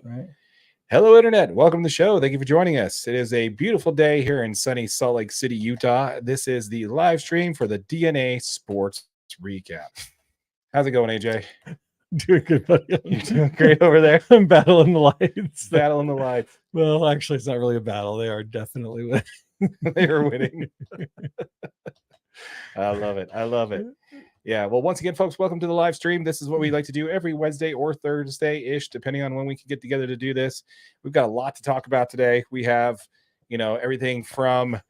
it, right? Hello, Internet. Welcome to the show. Thank you for joining us. It is a beautiful day here in sunny Salt Lake City, Utah. This is the live stream for the DNA Sports Recap. How's it going, AJ? Doing good, buddy. You're doing great over there. I'm battling the lights. Battling the lights. Well, actually, it's not really a battle. They are definitely winning. They are winning. I love it. I love it. Yeah. Well, once again, folks, welcome to the live stream. This is what we like to do every Wednesday or Thursday-ish, depending on when we can get together to do this. We've got a lot to talk about today. We have, everything from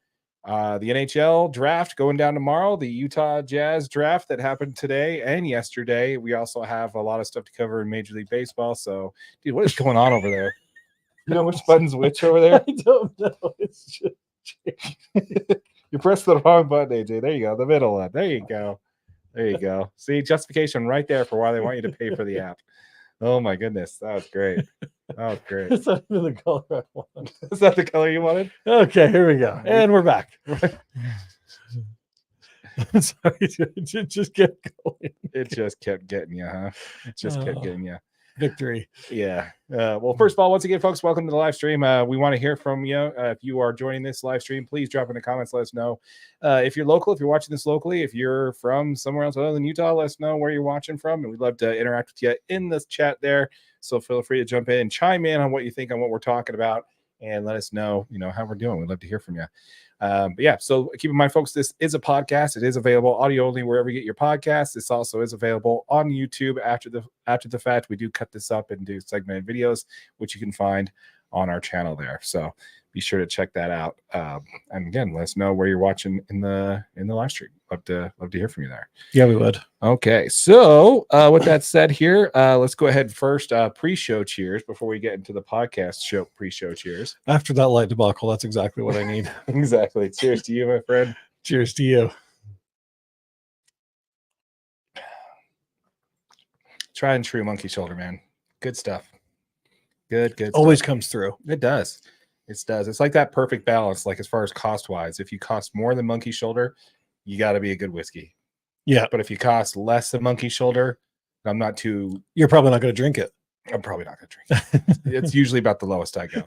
the NHL draft going down tomorrow, the Utah Jazz draft that happened today and yesterday. We also have a lot of stuff to cover in Major League Baseball. So, dude, what is going on over there? You know which button's which over there? I don't know. It's just You pressed the wrong button, AJ. There you go. The middle one. There you go. There you go. See, justification right there for why they want you to pay for the app. Oh my goodness. That was great. That was great. It's not even the color I want. Is that the color you wanted? Okay, here we go. And we're back. I'm sorry. It just kept going. It just kept getting you, huh? It just kept getting you. Victory. Yeah. Well, first of all, once again, folks, welcome to the live stream. We want to hear from you. If you are joining this live stream, please drop in the comments. Let us know. If you're local, if you're watching this locally, if you're from somewhere else other than Utah, let us know where you're watching from. And we'd love to interact with you in this chat there. So feel free to jump in and chime in on what you think on what we're talking about and let us know, how we're doing. We'd love to hear from you. But yeah, so keep in mind, folks, this is a podcast. It is available audio only wherever you get your podcasts. This also is available on YouTube after the fact. We do cut this up and do segmented videos, which you can find on our channel there. So be sure to check that out. And again, let us know where you're watching in the live stream. Love to hear from you there. Yeah, we would. Okay, so with that said here, let's go ahead first. Pre-show cheers before we get into the podcast show. Pre-show cheers. After that light debacle, that's exactly what I need. Exactly. Cheers to you, my friend. Cheers to you. Try and true monkey shoulder, man. Good stuff. Good. Always stuff. comes through. It does. It does. It's like that perfect balance. Like as far as cost wise, if you cost more than monkey shoulder, you got to be a good whiskey. Yeah. But if you cost less than monkey shoulder, You're probably not going to drink it. I'm probably not going to drink it. It's usually about the lowest I go.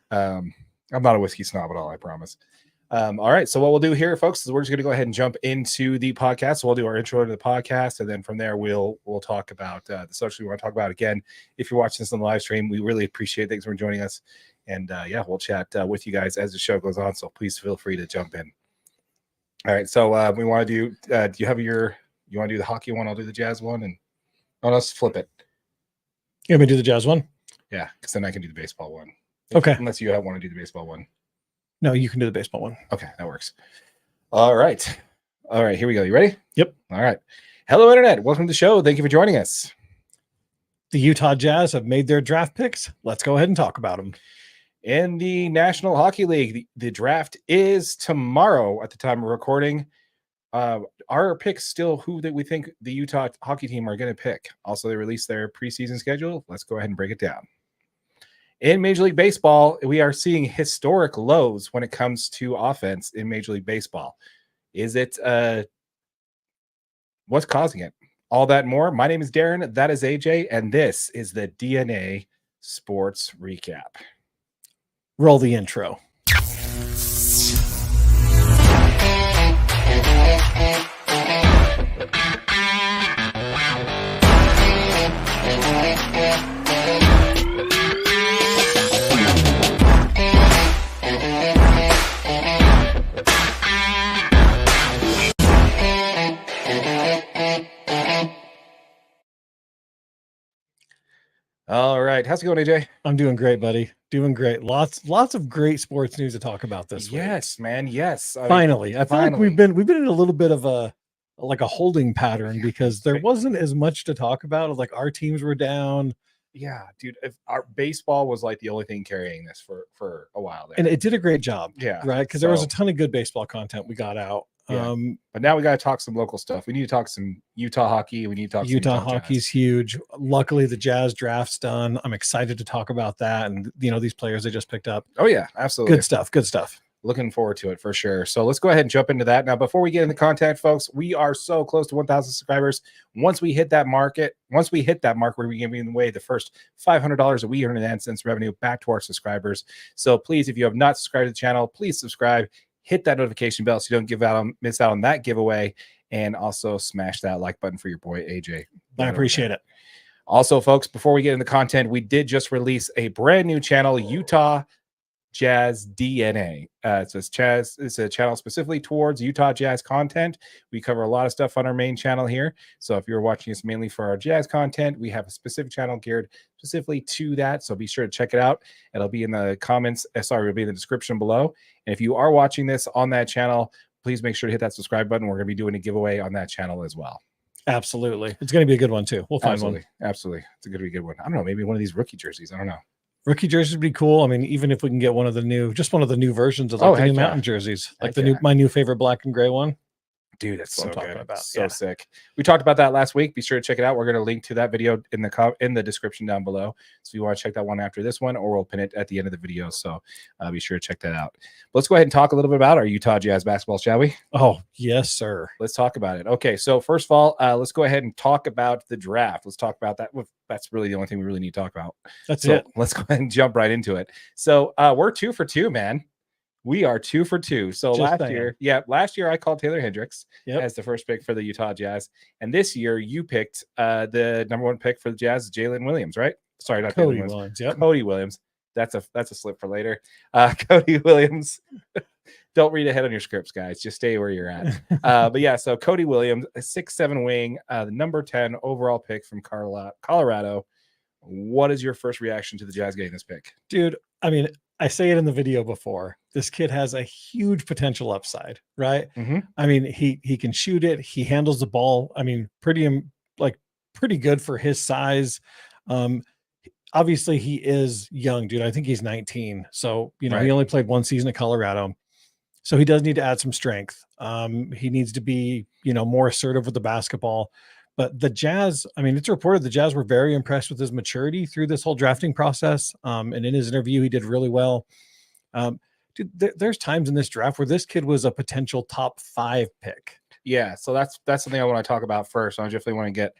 I'm not a whiskey snob at all, I promise. All right. So what we'll do here, folks, is we're just going to go ahead and jump into the podcast. So we'll do our intro to the podcast, and then from there we'll talk about the social we want to talk about. Again, if you're watching this on the live stream, we really appreciate it. Thanks for joining us. And yeah, we'll chat with you guys as the show goes on. So please feel free to jump in. All right. So we want to do. Do you want to do the hockey one? I'll do the Jazz one, and let's flip it. You want me to do the Jazz one? Yeah, because then I can do the baseball one. Okay. Unless you want to do the baseball one. No, you can do the baseball one. Okay, that works. All right. Here we go. You ready? Yep. All right. Hello, Internet. Welcome to the show. Thank you for joining us. The Utah Jazz have made their draft picks. Let's go ahead and talk about them. In the National Hockey League, the draft is tomorrow at the time of recording. Our picks still who that we think the Utah hockey team are going to pick. Also, they released their preseason schedule. Let's go ahead and break it down. In Major League Baseball, we are seeing historic lows when it comes to offense in Major League Baseball. Is it what's causing it? All that and more. My name is Darren. That is AJ, and this is the DNA Sports Recap. Roll the intro. All right. How's it going, AJ? I'm doing great, buddy. Doing great. Lots of great sports news to talk about this week. Yes, man. Yes. Finally. I feel like we've been in a little bit of a holding pattern because there wasn't as much to talk about. Like our teams were down. Yeah, dude. If our baseball was like the only thing carrying this for a while there. And it did a great job. Yeah. Right. Because there was a ton of good baseball content we got out. Yeah. But now we got to talk some local stuff. We need to talk some Utah hockey. We need to talk Utah hockey's huge. Luckily, the Jazz draft's done. I'm excited to talk about that and these players they just picked up. Oh yeah, absolutely. Good stuff. looking forward to it for sure. So let's go ahead and jump into that. Now, before we get into content, folks, we are so close to 1,000 subscribers. Once we hit that mark, we're giving away the first $500 that we earn in AdSense revenue back to our subscribers. So please, if you have not subscribed to the channel, please subscribe, hit that notification bell so you don't miss out on that giveaway, and also smash that like button for your boy AJ. I appreciate it. Also, folks, before we get into content, we did just release a brand new channel, Utah Jazz DNA. It's a channel specifically towards Utah Jazz content. We cover a lot of stuff on our main channel here. So if you're watching us mainly for our Jazz content, we have a specific channel geared specifically to that. So be sure to check it out. It'll be in the comments. It'll be in the description below. And if you are watching this on that channel, please make sure to hit that subscribe button. We're going to be doing a giveaway on that channel as well. Absolutely. It's going to be a good one too. We'll find one. Absolutely. It's going to be a good one. I don't know. Maybe one of these rookie jerseys. I don't know. Rookie jerseys would be cool. I mean, even if we can get one of the new versions of the new mountain jerseys, like my new favorite black and gray one. Dude, that's so good. So sick. We talked about that last week. Be sure to check it out. We're going to link to that video in the description down below. So if you want to check that one after this one, or we'll pin it at the end of the video. So be sure to check that out. But let's go ahead and talk a little bit about our Utah Jazz basketball, shall we? Oh, yes, sir. Let's talk about it. Okay, so first of all, let's go ahead and talk about the draft. Let's talk about that. That's really the only thing we really need to talk about. That's it. Let's go ahead and jump right into it. So we're 2 for 2, man. We are 2 for 2. So last year I called Taylor Hendricks as the first pick for the Utah Jazz, and this year you picked the number 1 pick for the Jazz, Jalen Williams, right? Sorry, not Cody Williams. Yep. Cody Williams. That's a slip for later. Cody Williams. Don't read ahead on your scripts, guys. Just stay where you're at. But yeah, so Cody Williams, a 6'7" wing, the number 10 overall pick from Colorado. What is your first reaction to the Jazz getting this pick? Dude, I mean, I say it in the video before. This kid has a huge potential upside, right? Mm-hmm. I mean, he can shoot it. He handles the ball. I mean, pretty good for his size. Obviously, he is young, dude. I think he's 19. So, he only played 1 season at Colorado. So he does need to add some strength. He needs to be, more assertive with the basketball. But the Jazz, I mean, it's reported the Jazz were very impressed with his maturity through this whole drafting process. And in his interview, he did really well. Dude, there's times in this draft where this kid was a potential top 5 pick. Yeah, so that's something I want to talk about first. I definitely want to get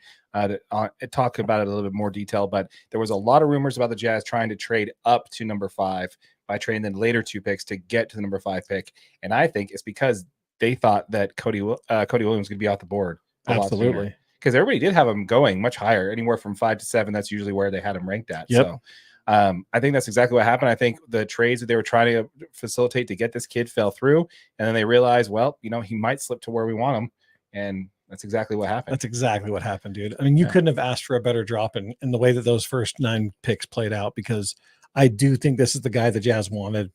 talk about it a little bit more detail. But there was a lot of rumors about the Jazz trying to trade up to number 5 by trading the later 2 picks to get to the number 5 pick. And I think it's because they thought that Cody Williams could be off the board. Absolutely. Because everybody did have him going much higher, anywhere from 5 to 7. That's usually where they had him ranked at. Yep. So I think that's exactly what happened. I think the trades that they were trying to facilitate to get this kid fell through. And then they realized, well, he might slip to where we want him. And that's exactly what happened. That's exactly what happened, dude. I mean, you couldn't have asked for a better drop in the way that those first 9 picks played out, because I do think this is the guy the Jazz wanted.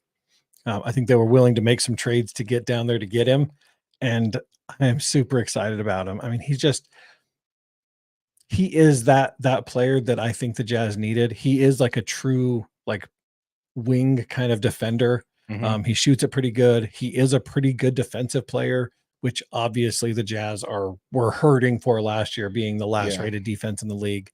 I think they were willing to make some trades to get down there to get him. And I am super excited about him. I mean, he is that player that I think the Jazz needed. He is like a true wing kind of defender. Mm-hmm. He shoots it pretty good. He is a pretty good defensive player, which obviously the Jazz were hurting for last year, being the last rated defense in the league.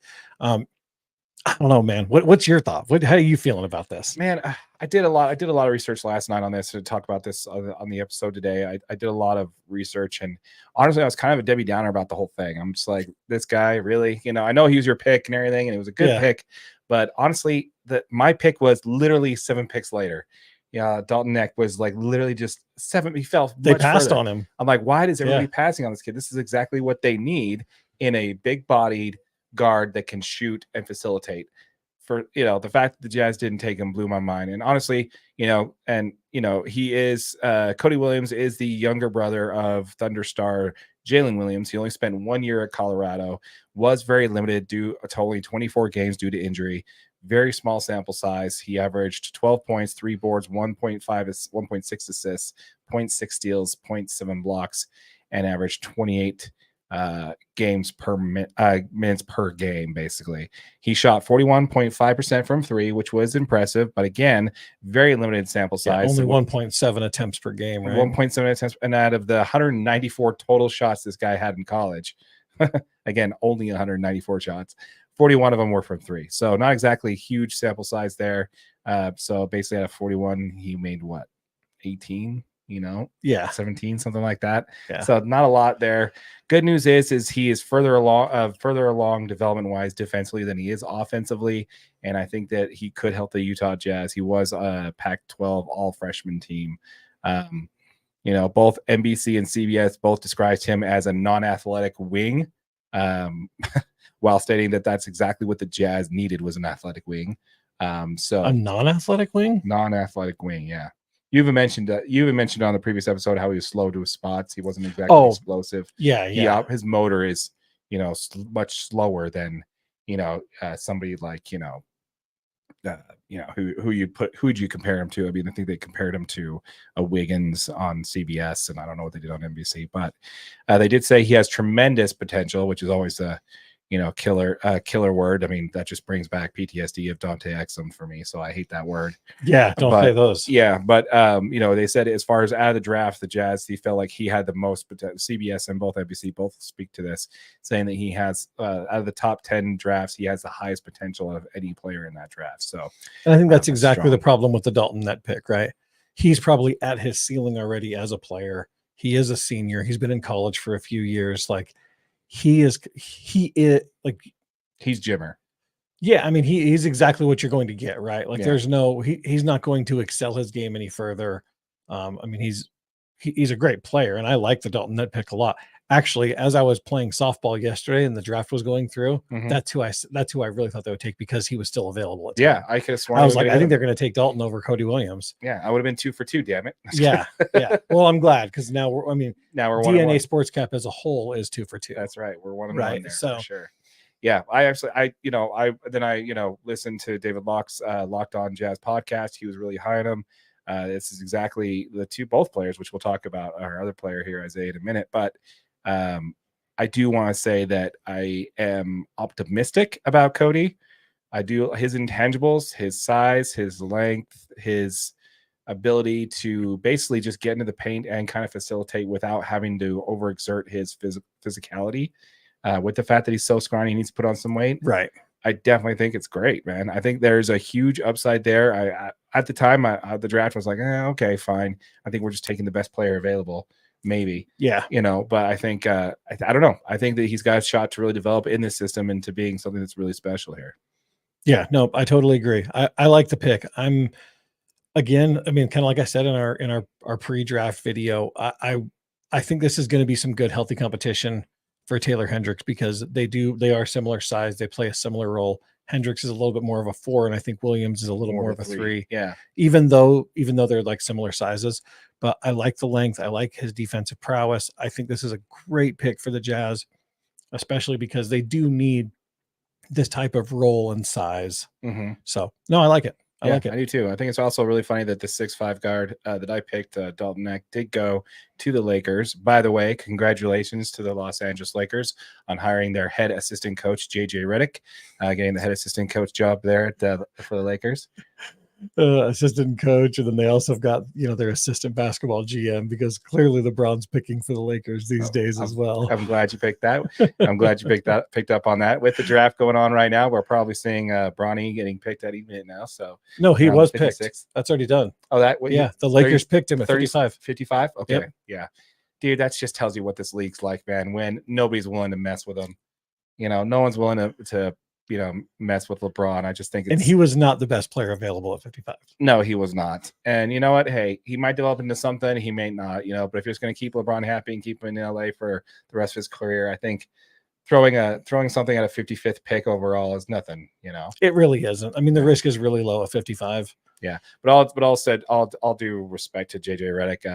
I don't know, man. What's your thought? How are you feeling about this? Man, I did a lot of research last night on this to talk about this on the episode today. I did a lot of research, and honestly, I was kind of a Debbie Downer about the whole thing. I'm just like, this guy really, I know he was your pick and everything, and it was a good pick, but honestly, my pick was literally 7 picks later. Yeah, Dalton Neck was literally just 7. He fell. They passed on him. I'm like, why is everybody passing on this kid? This is exactly what they need in a big-bodied guard that can shoot and facilitate. For the fact that the Jazz didn't take him blew my mind. And honestly, he is Cody Williams is the younger brother of Thunder star Jalen Williams. He only spent 1 year at Colorado, was very limited due to only 24 games due to injury. Very small sample size. He averaged 12 points, 3 boards, 1.6 assists, 0.6 steals, 0.7 blocks, and averaged 28 minutes per game. Basically, he shot 41.5% from 3, which was impressive, but again, very limited sample size. Only 1.7 attempts per game, right? 1.7 attempts, and out of the 194 total shots this guy had in college, again, only 194 shots. 41 of them were from 3. So not exactly huge sample size there. So basically out of 41, he made what? 18, Yeah. 17, something like that. Yeah. So not a lot there. Good news is he is further along development wise defensively than he is offensively. And I think that he could help the Utah Jazz. He was a Pac-12 all freshman team. Both NBC and CBS both described him as a non-athletic wing, while stating that that's exactly what the Jazz needed, was an athletic wing. So a non-athletic wing? Non-athletic wing, yeah. You even mentioned on the previous episode how he was slow to his spots. He wasn't exactly explosive. Yeah. His motor is, much slower than, somebody like, who'd you compare him to? I mean, I think they compared him to a Wiggins on CBS, and I don't know what they did on NBC, but they did say he has tremendous potential, which is always a killer word. I mean, that just brings back PTSD of Dante Exum for me, so I hate that word. Yeah, don't say those. Yeah, but they said as far as out of the draft, the Jazz, he felt like he had the most potential. CBS and both NBC both speak to this, saying that he has out of the top 10 drafts, he has the highest potential of any player in that draft. So, and I think that's exactly the problem with the Dalton Net pick, right? He's probably at his ceiling already as a player. He is a senior. He's been in college for a few years. Like, he is like, he's Jimmer. Yeah, I mean, he's exactly what you're going to get, right? Like, there's no he's not going to excel his game any further. I mean, he's a great player, and I like the Dalton Net pick a lot. Actually, as I was playing softball yesterday and the draft was going through, that's who I really thought they would take, because he was still available at time. I could have sworn. I was like, I think they're going to take Dalton over Cody Williams. Yeah, I would have been 2 for 2. Damn it. Yeah. Well, I'm glad, because now we're DNA Sports Cap as a whole is 2 for 2. That's right. We're 1 and 1 there, so for sure. Yeah, I listened to David Locke's Locked On Jazz podcast. He was really high on him. This is exactly both players, which we'll talk about our other player here, Isaiah, in a minute. But I do want to say that I am optimistic about Cody. I do. His intangibles, his size, his length, his ability to basically just get into the paint and kind of facilitate without having to overexert his physicality. With the fact that he's so scrawny, he needs to put on some weight. Right. I definitely think it's great, man. I think there's a huge upside there. I at the time, the draft was like, okay, fine. I think we're just taking the best player available, maybe. Yeah. But I think, I don't know. I think that he's got a shot to really develop in this system into being something that's really special here. Yeah, no, I totally agree. I like the pick. Kind of like I said in our pre-draft video, I think this is going to be some good, healthy competition for Taylor Hendricks, because they are similar size. They play a similar role. Hendricks is a little bit more of a 4, and I think Williams is a little more of a 3. Yeah. Even though they're like similar sizes, but I like the length. I like his defensive prowess. I think this is a great pick for the Jazz, especially because they do need this type of role and size. So no, I like it. I like it. I do too. I think it's also really funny that the 6'5" guard that I picked, Dalton Neck, did go to the Lakers. By the way, congratulations to the Los Angeles Lakers on hiring their head assistant coach, JJ Redick, getting the head assistant coach job there for the Lakers. Assistant coach, and then they also have got their assistant basketball GM, because clearly LeBron's picking for the Lakers these days as well. I'm glad you picked that. I'm glad you picked up on that. With the draft going on right now, we're probably seeing Bronny getting picked at even now. So no, he was 56. Picked. That's already done. Oh, the Lakers picked him at 35. 55. Okay, yeah, dude, that just tells you what this league's like, man. When nobody's willing to mess with him, no one's willing to mess with LeBron. I just think and he was not the best player available at 55. No, he was not. And you know what? Hey, he might develop into something. He may not, but if you're just going to keep LeBron happy and keep him in LA for the rest of his career, I think throwing something at a 55th pick overall is nothing, It really isn't. I mean, the risk is really low at 55. Yeah. But all due respect to JJ Redick,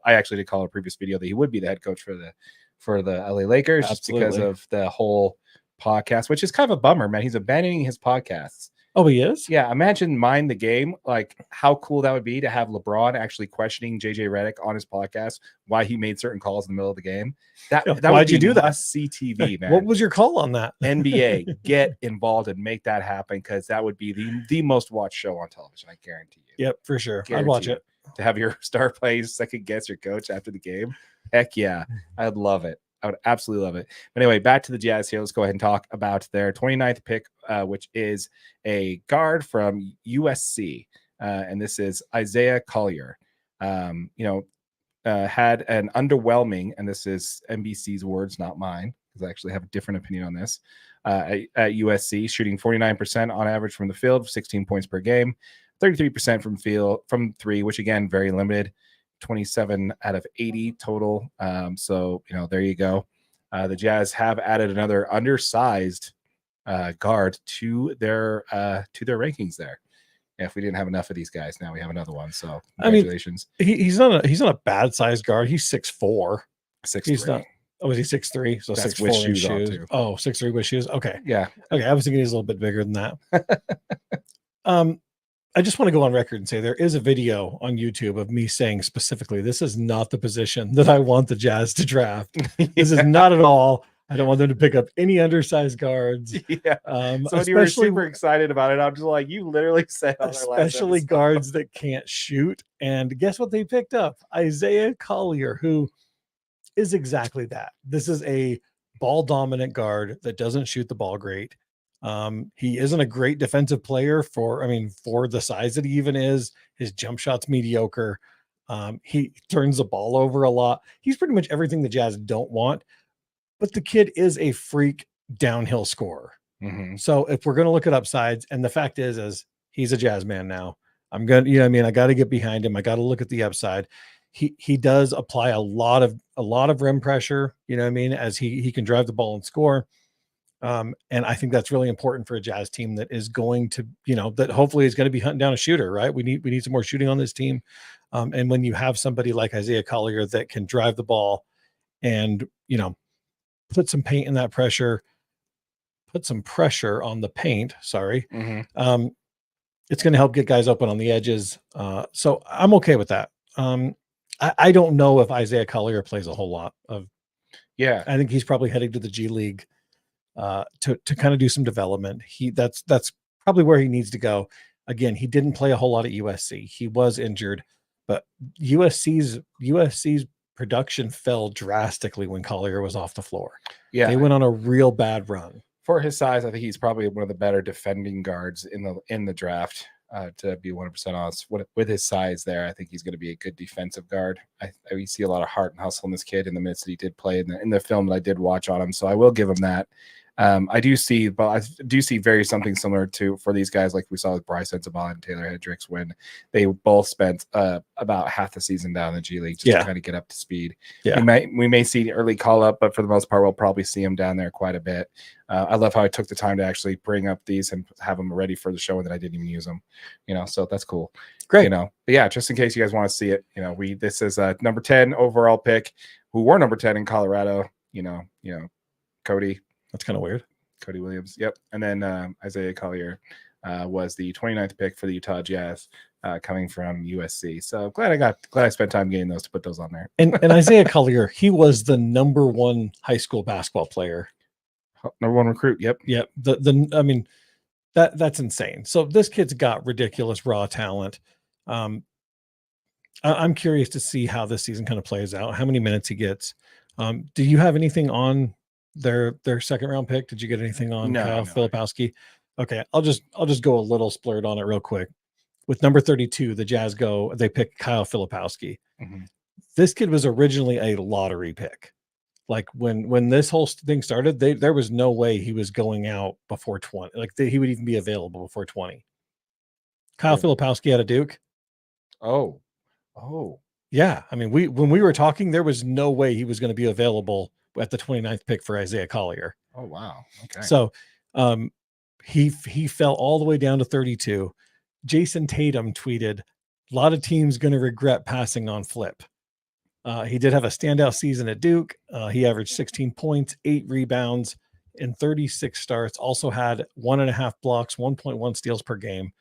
I actually did call a previous video that he would be the head coach for the LA Lakers. Absolutely. Just because of the whole podcast, which is kind of a bummer, man. He's abandoning his podcasts. Oh, he is? Yeah. Imagine Mind the Game. Like, how cool that would be to have LeBron actually questioning JJ Redick on his podcast why he made certain calls in the middle of the game. Why'd you do that? CTV, man. What was your call on that? NBA, get involved and make that happen, because that would be the most watched show on television. I guarantee you. Yep, for sure. I'd watch it. To have your star players second guess your coach after the game. Heck yeah. I'd love it. I would absolutely love it. But anyway, back to the Jazz here. Let's go ahead and talk about their 29th pick, which is a guard from USC. And this is Isaiah Collier. Had an underwhelming, and this is NBC's words, not mine, because I actually have a different opinion on this, at USC, shooting 49% on average from the field, 16 points per game, 33% from three, which again, very limited, 27 out of 80 total. So, there you go. The Jazz have added another undersized guard to their rankings there. If we didn't have enough of these guys, now we have another one. So congratulations. I mean, he's not a bad sized guard. He's 6'4". 6'3". He's not. Oh, is he 6'3"? So That's 6'4" with in shoes on, shoes. too. Oh, 6'3" with shoes. Okay. Yeah. Okay. I was thinking he's a little bit bigger than that. I just want to go on record and say there is a video on YouTube of me saying specifically, this is not the position that I want the Jazz to draft. This is not at all. I don't want them to pick up any undersized guards. Yeah. So when you were super excited about it, I'm just like, you literally said on especially guards that can't shoot. And guess what they picked up? Isaiah Collier, who is exactly that. This is a ball dominant guard that doesn't shoot the ball great. He isn't a great defensive player for the size that he even is. His jump shot's mediocre. He turns the ball over a lot. He's pretty much everything the Jazz don't want. But the kid is a freak downhill scorer. Mm-hmm. So if we're going to look at upsides, and the fact is he's a Jazz man now. I'm going to, I got to get behind him. I got to look at the upside. He does apply a lot of rim pressure, as he can drive the ball and score. And I think that's really important for a Jazz team that is going to, that hopefully is going to be hunting down a shooter, right? We need some more shooting on this team. And when you have somebody like Isaiah Collier that can drive the ball and, put some paint in that pressure, put some pressure on the paint. Sorry. Mm-hmm. It's going to help get guys open on the edges. So I'm okay with that. I don't know if Isaiah Collier plays a whole lot of. Yeah. I think he's probably heading to the G League to kind of do some development. That's probably where he needs to go. Again, he didn't play a whole lot at USC. He was injured, but USC's production fell drastically when Collier was off the floor. Yeah. They went on a real bad run. For his size, I think he's probably one of the better defending guards in the draft. To be 100% honest, with his size there, I think he's going to be a good defensive guard. We see a lot of heart and hustle in this kid in the minutes that he did play in the film that I did watch on him. So I will give him that. I do see very something similar to for these guys, like we saw with Bryce Sensabaugh and Taylor Hendricks, when they both spent about half the season down in the G League just to kind of get up to speed. Yeah, we may see early call up, but for the most part, we'll probably see him down there quite a bit. I love how I took the time to actually bring up these and have them ready for the show, and that I didn't even use them. So that's cool. Great. But yeah, just in case you guys want to see it, this is a number 10 overall pick, who were number 10 in Colorado. Cody. That's kind of weird. Cody Williams. Yep. And then Isaiah Collier was the 29th pick for the Utah Jazz, coming from USC. So glad I spent time getting those to put those on there. And Isaiah Collier, he was the number 1 high school basketball player. Number 1 recruit. Yep. Yep. That's insane. So this kid's got ridiculous raw talent. I'm curious to see how this season kind of plays out, how many minutes he gets. Do you have anything on their second round pick? Did you get anything on Kyle Filipowski? Okay, I'll just go a little splurred on it real quick. With number 32, the Jazz they pick Kyle Filipowski. Mm-hmm. This kid was originally a lottery pick. Like when this whole thing started, there was no way he was going out before 20. Like he would even be available before 20. Kyle Filipowski out of Duke. Oh, yeah. When we were talking, there was no way he was going to be available at the 29th pick for Isaiah Collier. Oh, wow. Okay. So he fell all the way down to 32. Jason Tatum tweeted, a lot of teams going to regret passing on Flip. He did have a standout season at Duke. He averaged 16 points, 8 rebounds in 36 starts, also had 1.5 blocks, 1.1 steals per game.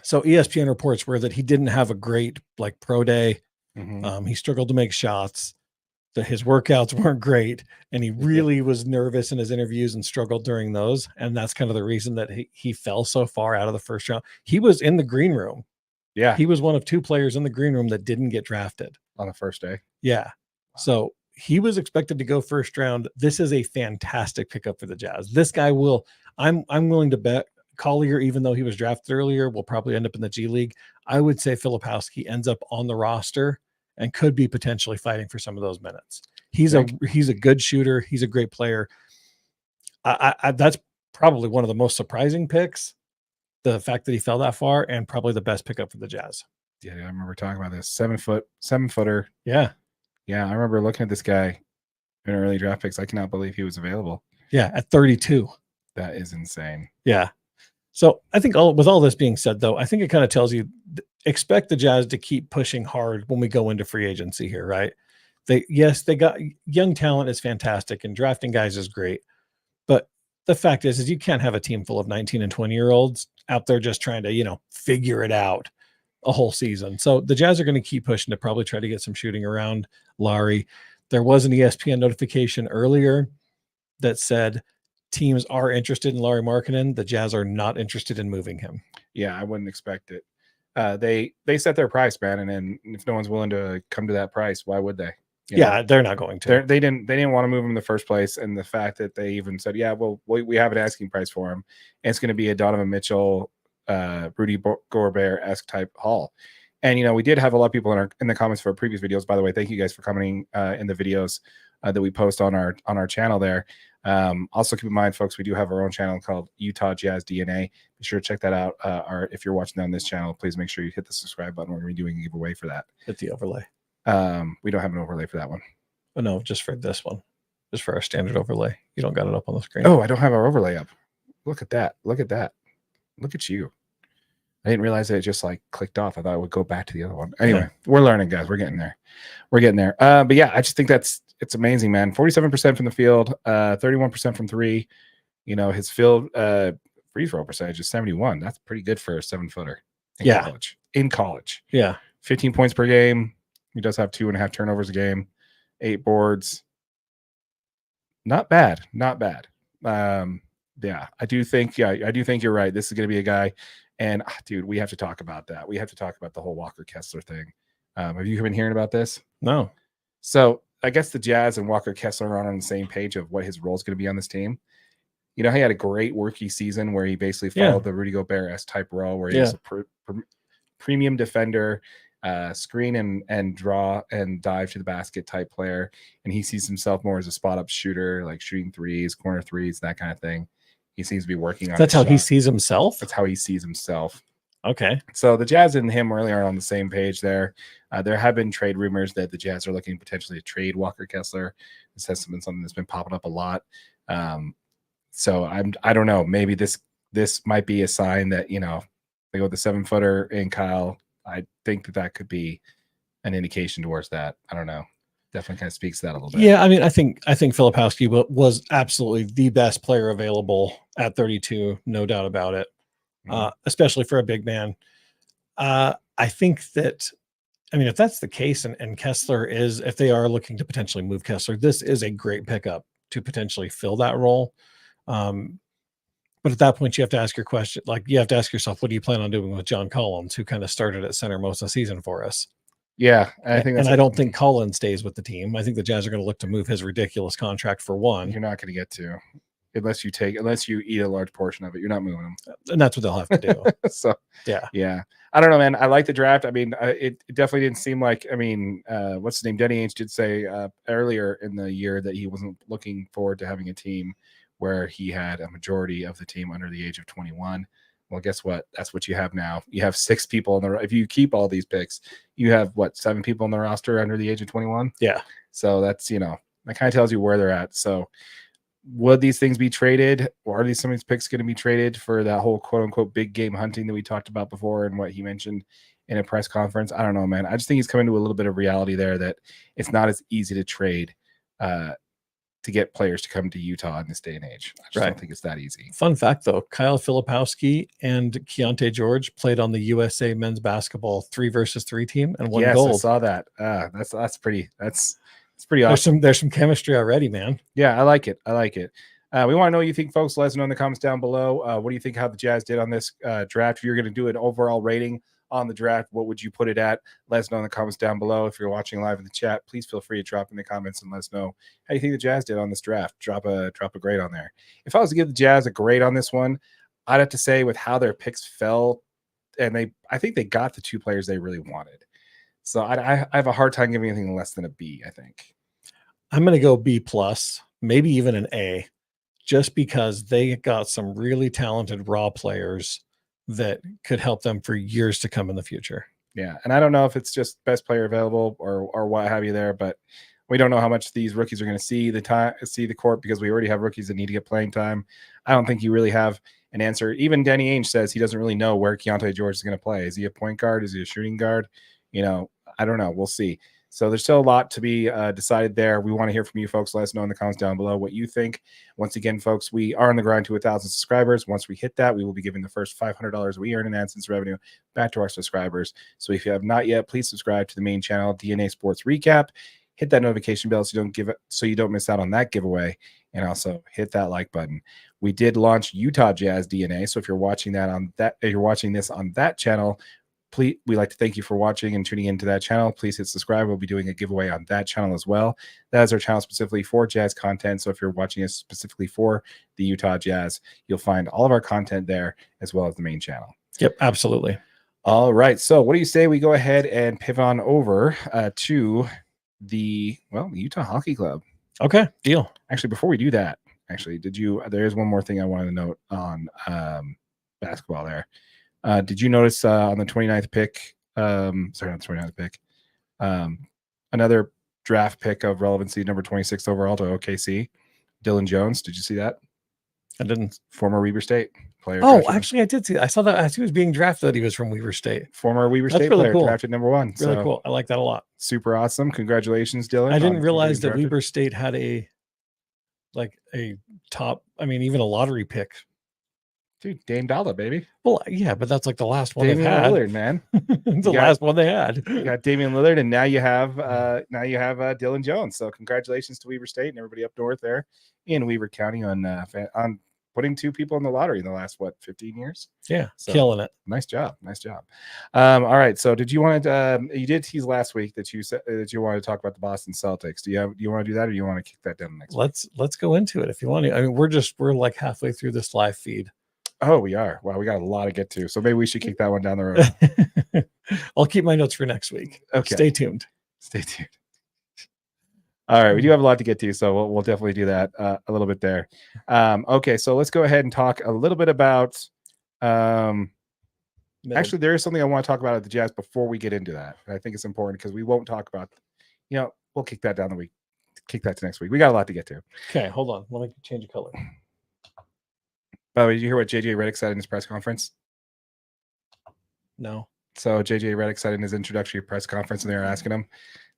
So ESPN reports were that he didn't have a great pro day. Mm-hmm. He struggled to make shots, that his workouts weren't great, and he really was nervous in his interviews and struggled during those. And that's kind of the reason that he fell so far out of the first round. He was in the green room. Yeah. He was one of 2 players in the green room that didn't get drafted on the first day. Yeah. Wow. So he was expected to go first round. This is a fantastic pickup for the Jazz. This guy I'm willing to bet Collier, even though he was drafted earlier, will probably end up in the G League. I would say Filipowski ends up on the roster and could be potentially fighting for some of those minutes. He's a good shooter. He's a great player. That's probably one of the most surprising picks, the fact that he fell that far, and probably the best pickup for the Jazz. Yeah, I remember talking about this 7-footer. Yeah. I remember looking at this guy in early draft picks. I cannot believe he was available. Yeah, at 32. That is insane. Yeah. So I think with all this being said, though, I think it kind of tells you expect the Jazz to keep pushing hard when we go into free agency here, right? They got young talent is fantastic and drafting guys is great. But the fact is you can't have a team full of 19 and 20-year-olds out there just trying to, figure it out a whole season. So the Jazz are going to keep pushing to probably try to get some shooting around Larry. There was an ESPN notification earlier that said teams are interested in Larry Markkinen. The Jazz are not interested in moving him. Yeah, I wouldn't expect it. They set their price, man, and then if no one's willing to come to that price, why would they? They're not going to. They didn't want to move him in the first place, and the fact that they even said, "Yeah, well, we have an asking price for him," and it's going to be a Donovan Mitchell, Rudy Gobert-esque type haul. And we did have a lot of people in the comments for previous videos. By the way, thank you guys for coming in the videos that we post on our channel there. Also keep in mind, folks, we do have our own channel called Utah Jazz DNA. Be sure to check that out. Or if you're watching on this channel, please make sure you hit the subscribe button. We're going to be doing a giveaway for that. Hit the overlay. We don't have an overlay for that one. Oh, no, just for this one. Just for our standard overlay. You don't got it up on the screen. Oh, I don't have our overlay up. Look at that. Look at that. Look at you. I didn't realize that it just clicked off. I thought it would go back to the other one. Anyway, We're learning, guys. We're getting there. But yeah, I just think it's amazing, man. 47% from the field, 31% from three. His field free throw percentage is 71. That's pretty good for a 7-footer in college. Yeah. 15 points per game. He does have 2.5 turnovers a game, 8 boards. Not bad. Yeah, I do think you're right. This is going to be a guy. And dude, we have to talk about that. We have to talk about the whole Walker Kessler thing. Have you been hearing about this? No. So I guess the Jazz and Walker Kessler are on the same page of what his role is going to be on this team. He had a great rookie season where he basically followed the Rudy Gobert-esque type role where he's a premium defender, screen and draw and dive to the basket type player. And he sees himself more as a spot up shooter, like shooting threes, corner threes, that kind of thing. He seems to be working on. That's how he sees himself. That's how he sees himself. Okay. So the Jazz and him really aren't on the same page there. There have been trade rumors that the Jazz are looking potentially to trade Walker Kessler. This has been something that's been popping up a lot. So I don't know. Maybe this might be a sign that they go with the 7-footer and Kyle. I think that could be an indication towards that. I don't know. Definitely kind of speaks to that a little bit. Yeah, I mean, I think Filipowski was absolutely the best player available at 32, no doubt about it. Especially for a big man. I think that, if that's the case and Kessler if they are looking to potentially move Kessler, this is a great pickup to potentially fill that role. But at that point, you have to ask your question. You have to ask yourself, what do you plan on doing with John Collins, who kind of started at center most of the season for us? Yeah, I think I don't think Collins stays with the team. I think the Jazz are going to look to move his ridiculous contract for one. You're not going to get to. Unless you eat a large portion of it, you're not moving them, and that's what they'll have to do. So yeah, I don't know, man. I like the draft. It definitely didn't seem like. What's his name? Denny Ainge did say earlier in the year that he wasn't looking forward to having a team where he had a majority of the team under the age of 21. Well, guess what? That's what you have now. You have 6 people in the. If you keep all these picks, you have 7 people in the roster under the age of 21. Yeah. So that's that kind of tells you where they're at. So. Would these things be traded, or are some of these picks going to be traded for that whole quote unquote big game hunting that we talked about before and what he mentioned in a press conference? I don't know, man. I just think he's coming to a little bit of reality there that it's not as easy to trade to get players to come to Utah in this day and age. I just don't think it's that easy. Fun fact though, Kyle Filipowski and Keontae George played on the USA men's basketball 3-versus-3 team and won gold. I saw that. That's pretty awesome. There's some chemistry already, man. Yeah, I like it. We want to know what you think, folks. Let us know in the comments down below. What do you think how the Jazz did on this draft? If you're going to do an overall rating on the draft, what would you put it at? Let us know in the comments down below. If you're watching live in the chat, please feel free to drop in the comments and let us know how you think the Jazz did on this draft. Drop a grade on there. If I was to give the Jazz a grade on this one, I'd have to say with how their picks fell, and I think they got the 2 players they really wanted. So I have a hard time giving anything less than a B, I think. I'm going to go B plus, maybe even an A, just because they got some really talented raw players that could help them for years to come in the future. Yeah, and I don't know if it's just best player available or what have you there, but we don't know how much these rookies are going to see the court, because we already have rookies that need to get playing time. I don't think you really have an answer. Even Danny Ainge says he doesn't really know where Keontae George is going to play. Is he a point guard? Is he a shooting guard? I don't know. We'll see. So there's still a lot to be decided there. We want to hear from you folks. Let us know in the comments down below what you think. Once again, folks, we are on the grind to 1,000 subscribers. Once we hit that, we will be giving the first $500 we earn in AdSense revenue back to our subscribers. So if you have not yet, please subscribe to the main channel, DNA Sports Recap. Hit that notification bell so you don't miss out on that giveaway, and also hit that like button. We did launch Utah Jazz DNA, so if you're watching this on that channel, we'd like to thank you for watching and tuning into that channel. Please hit subscribe. We'll be doing a giveaway on that channel as well. That is our channel specifically for Jazz content. So if you're watching us specifically for the Utah Jazz, you'll find all of our content there as well as the main channel. Yep, absolutely. All right. So what do you say we go ahead and pivot on over to the Utah Hockey Club? Okay, deal. Actually, before we do that, there is one more thing I wanted to note on basketball there. Did you notice on the 29th pick, sorry, not the 29th pick, another draft pick of relevancy, number 26 overall to OKC, Dylan Jones? Did you see that? I didn't. Former Weber State player. Oh, actually, I did see that. I saw that as he was being drafted, he was from Weber State. Former Weber That's State really player, cool. drafted number 1. Really cool. I like that a lot. Super awesome. Congratulations, Dylan. I didn't realize that Weber State had a top, even a lottery pick. Dude, Dame Dollar, baby. Well, yeah, but that's like the last one Damian they've had. Lillard, man. Last one they had. You got Damian Lillard, and now you have Dylan Jones. So congratulations to Weber State and everybody up north there in Weber County on putting 2 people in the lottery in the last 15 years. Yeah, so, killing it. Nice job. All right. So did you want to? You did tease last week that you said that you wanted to talk about the Boston Celtics. Do you want to do that, or do you want to kick that down next week? Let's go into it if you want to. We're like halfway through this live feed. Oh, we are. Wow, we got a lot to get to. So maybe we should kick that one down the road. I'll keep my notes for next week. Okay. Stay tuned. All right, we do have a lot to get to, so we'll definitely do that a little bit there. Okay, so let's go ahead and talk a little bit about. Actually, there is something I want to talk about at the Jazz before we get into that. I think it's important because we won't talk about. We'll kick that down the week. Kick that to next week. We got a lot to get to. Okay, hold on. Let me change the color. By the way, did you hear what JJ Redick said in his press conference? No. So JJ Redick said in his introductory press conference, and they were asking him,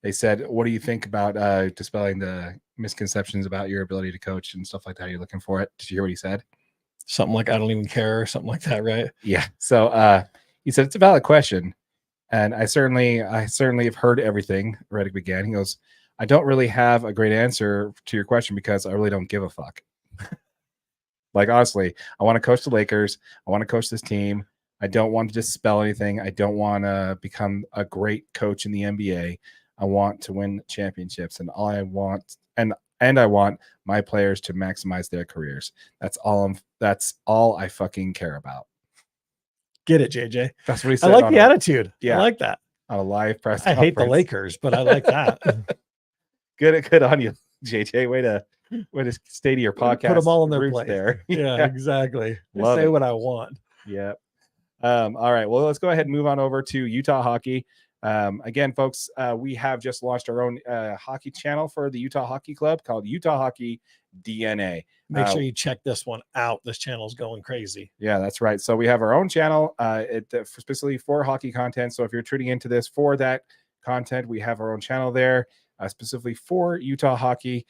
they said, what do you think about dispelling the misconceptions about your ability to coach and stuff like that? Are you looking for it? Did you hear what he said? Something like, I don't even care, or something like that, right? Yeah. So he said, it's a valid question. And I certainly have heard everything. Redick began. He goes, I don't really have a great answer to your question because I really don't give a fuck. Like, honestly, I want to coach the Lakers. I want to coach this team. I don't want to dispel anything. I don't want to become a great coach in the NBA. I want to win championships, and all I want, and I want my players to maximize their careers. That's all I fucking care about. Get it, JJ? That's what he said. I like the attitude. Yeah, I like that. On a live press conference. I hate the Lakers, but I like that. Good on you, JJ. Way to stay to your podcast. Put them all in their place. There. Yeah, exactly. Love say it. what I want. Yeah. All right. Well, let's go ahead and move on over to Utah hockey. Again, folks, we have just launched our own hockey channel for the Utah Hockey Club called Utah Hockey DNA. Make sure you check this one out. This channel's going crazy. Yeah, that's right. So we have our own channel specifically for hockey content. So if you're tuning into this for that content, we have our own channel there specifically for Utah hockey.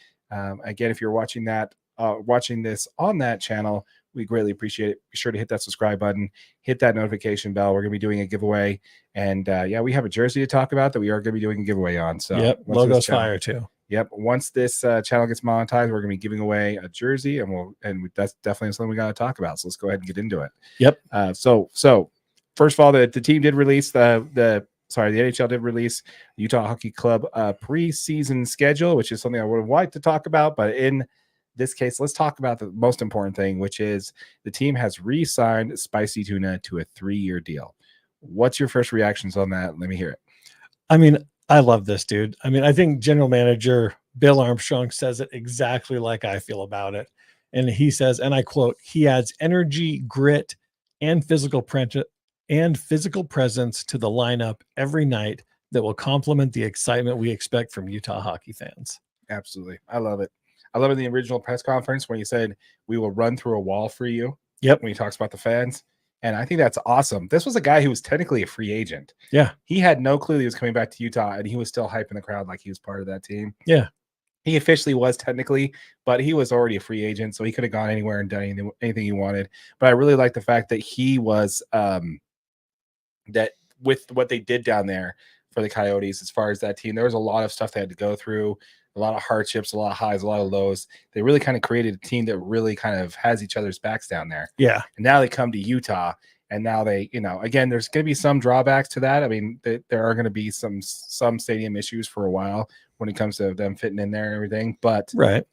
Again, if you're watching this on that channel, we greatly appreciate it. Be sure to hit that subscribe button, hit that notification bell. We're going to be doing a giveaway. And we have a jersey to talk about that we are going to be doing a giveaway on. So yep, logo's fire too. Yep. Once this channel gets monetized, we're going to be giving away a jersey, and that's definitely something we got to talk about. So let's go ahead and get into it. Yep. So first of all, the team did release the NHL did release the Utah Hockey Club preseason schedule, which is something I would have liked to talk about, but in this case, let's talk about the most important thing, which is the team has re-signed Spicy Tuna to a 3-year deal. What's your first reactions on that? Let me hear it. I mean, I love this dude. I mean, I think general manager Bill Armstrong says it exactly like I feel about it. And he says, and I quote, he adds energy, grit, and physical presence to the lineup every night that will complement the excitement we expect from Utah hockey fans. Absolutely. I love it. I love it in the original press conference when he said, we will run through a wall for you. Yep. When he talks about the fans. And I think that's awesome. This was a guy who was technically a free agent. Yeah. He had no clue he was coming back to Utah, and he was still hyping the crowd like he was part of that team. Yeah. He officially was technically, but he was already a free agent, so he could have gone anywhere and done anything he wanted. But I really like the fact that he was that with what they did down there for the Coyotes as far as that team, there was a lot of stuff they had to go through, a lot of hardships, a lot of highs, a lot of lows. They really kind of created a team that really kind of has each other's backs down there. Yeah. And now they come to Utah, and now they, again, there's going to be some drawbacks to that. I mean, there are going to be some stadium issues for a while when it comes to them fitting in there and everything. But right.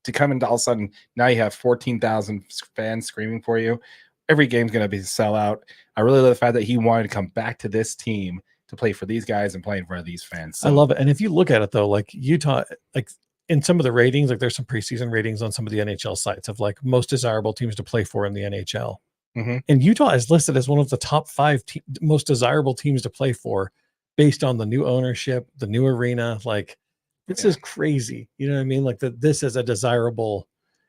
To come into all of a sudden, now you have 14,000 fans screaming for you. Every game's going to be a sellout. I really love the fact that he wanted to come back to this team to play for these guys and play in front of these fans. So, I love it. And if you look at it though, like Utah, like in some of the ratings, like there's some preseason ratings on some of the NHL sites of like most desirable teams to play for in the NHL. Mm-hmm. And Utah is listed as one of the top 5 most desirable teams to play for based on the new ownership, the new arena. Like this is crazy. You know what I mean? Like this is a desirable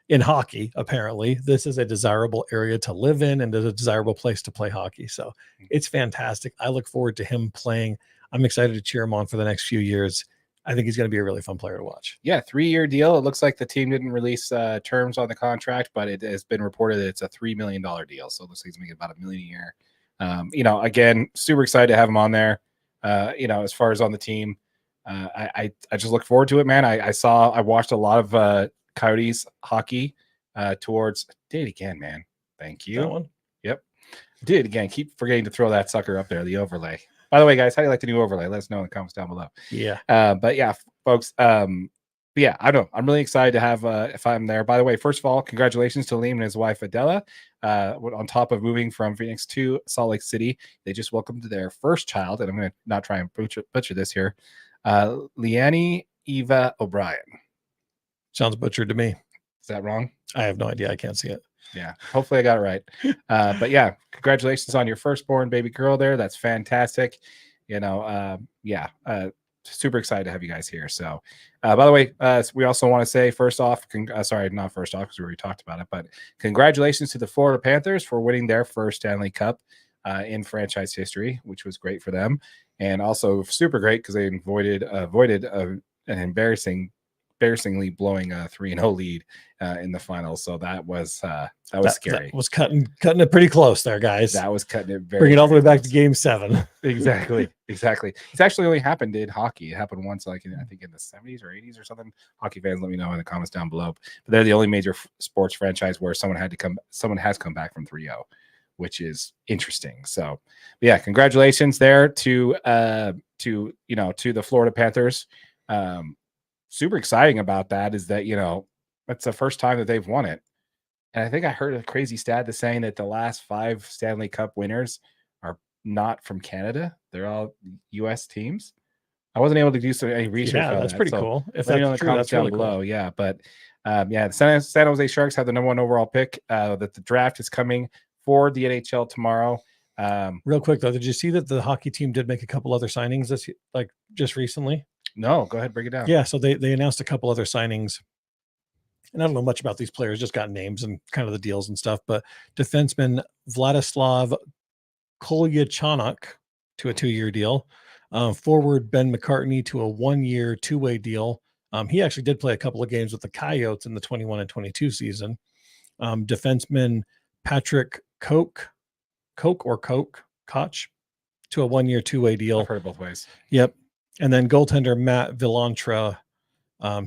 in hockey. Apparently this is a desirable area to live in and a desirable place to play hockey. So it's fantastic. I look forward to him playing. I'm excited to cheer him on for the next few years. I think he's going to be a really fun player to watch. Yeah, 3-year deal. It looks like the team didn't release terms on the contract, but it has been reported that it's a $3 million deal. So it looks like he's making about $1 million a year. Again, super excited to have him on there. As far as on the team, I just look forward to it, man. I watched a lot of Coyotes hockey did it again, man. Thank you. That one? Yep. Did it again. Keep forgetting to throw that sucker up there, the overlay. By the way, guys, how do you like the new overlay? Let us know in the comments down below. Yeah. But yeah, folks. Yeah, I don't know. I'm really excited to have if I'm there. By the way, first of all, congratulations to Liam and his wife Adela. On top of moving from Phoenix to Salt Lake City, they just welcomed their first child, and I'm going to not try and butcher this here. Leanne Eva O'Brien. Sounds butchered to me. Is that wrong? I have no idea. I can't see it. Yeah, hopefully I got it right. But yeah, congratulations on your firstborn baby girl there. That's fantastic. Super excited to have you guys here. So, by the way, we also want to say first off, not first off because we already talked about it, but congratulations to the Florida Panthers for winning their first Stanley Cup in franchise history, which was great for them, and also super great because they avoided an embarrassingly blowing a 3-0 lead in the finals. So that was scary. That was cutting it pretty close there, guys. That was cutting it very. Bring it all the way back close. to Game 7. Exactly. It's actually only happened in hockey. It happened once, I think in the 70s or 80s or something. Hockey fans, let me know in the comments down below. But they're the only major sports franchise where someone has come back from 3-0, which is interesting. So, yeah, congratulations there to the Florida Panthers. Super exciting about that is that that's the first time that they've won it, and I think I heard a crazy stat that's saying that the last 5 Stanley Cup winners are not from Canada; they're all U.S. teams. I wasn't able to do any research. Yeah, on that's that, pretty so cool. If let me know in that's the true, comments that's down really below. cool. Yeah, but the San Jose Sharks have the number 1 overall pick. That the draft is coming for the NHL tomorrow. Real quick though, did you see that the hockey team did make a couple other signings just recently? No, go ahead, break it down. Yeah, so they announced a couple other signings, and I don't know much about these players, just got names and kind of the deals and stuff. But defenseman Vladislav Kolyachonok to a 2-year deal, forward Ben McCartney to a 1-year 2-way deal. He actually did play a couple of games with the Coyotes in the 21 and 22 season. Defenseman Patrick Koch to a 1-year 2-way deal. I've heard it both ways. Yep. And then goaltender Matt Villantra,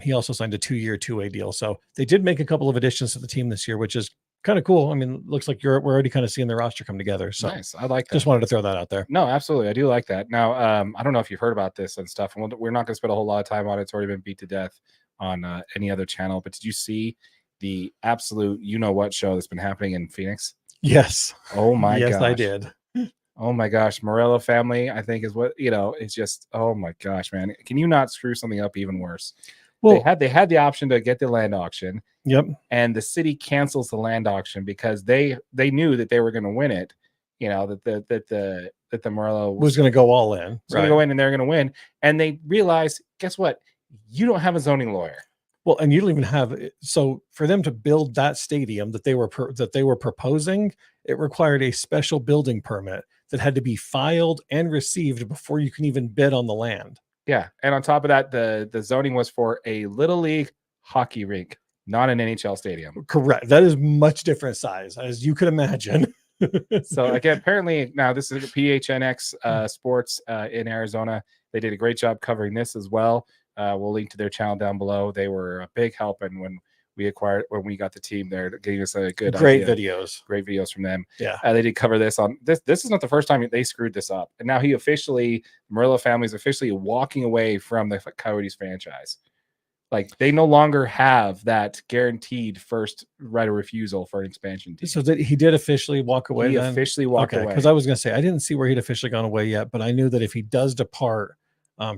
he also signed a 2-year 2-way deal. So they did make a couple of additions to the team this year, which is kind of cool. I mean, looks like we're already kind of seeing the roster come together. So nice. I like that. Just wanted to throw that out there. No, absolutely. I do like that. Now, I don't know if you've heard about this and stuff. We're not going to spend a whole lot of time on it. It's already been beat to death on any other channel. But did you see the absolute what show that's been happening in Phoenix? Yes. Oh my yes, gosh. I did. Oh my gosh, Morello family, I think is what it's just, oh my gosh, man. Can you not screw something up even worse? Well, they had the option to get the land auction. Yep. And the city cancels the land auction because they knew that they were going to win it. That the Morello was going to go all in. Was going to go in and they're going to win. And they realized, guess what? You don't have a zoning lawyer. Well, and you don't even have, so for them to build that stadium that they were proposing, it required a special building permit that had to be filed and received before you can even bid on the land. Yeah, and on top of that, the zoning was for a little league hockey rink, not an NHL stadium. Correct. That is much different size, as you could imagine. So again, apparently now this is PHNX Sports in Arizona. They did a great job covering this as well. We'll link to their channel down below. They were a big help, and when we got the team there, gave us a great videos from them. Yeah, they did cover this on this. This is not the first time they screwed this up, and now Murillo family is officially walking away from the Coyotes franchise. Like they no longer have that guaranteed first right of refusal for an expansion team. So he did officially walk away. He officially walked away. Because I was going to say I didn't see where he'd officially gone away yet, but I knew that if he does depart,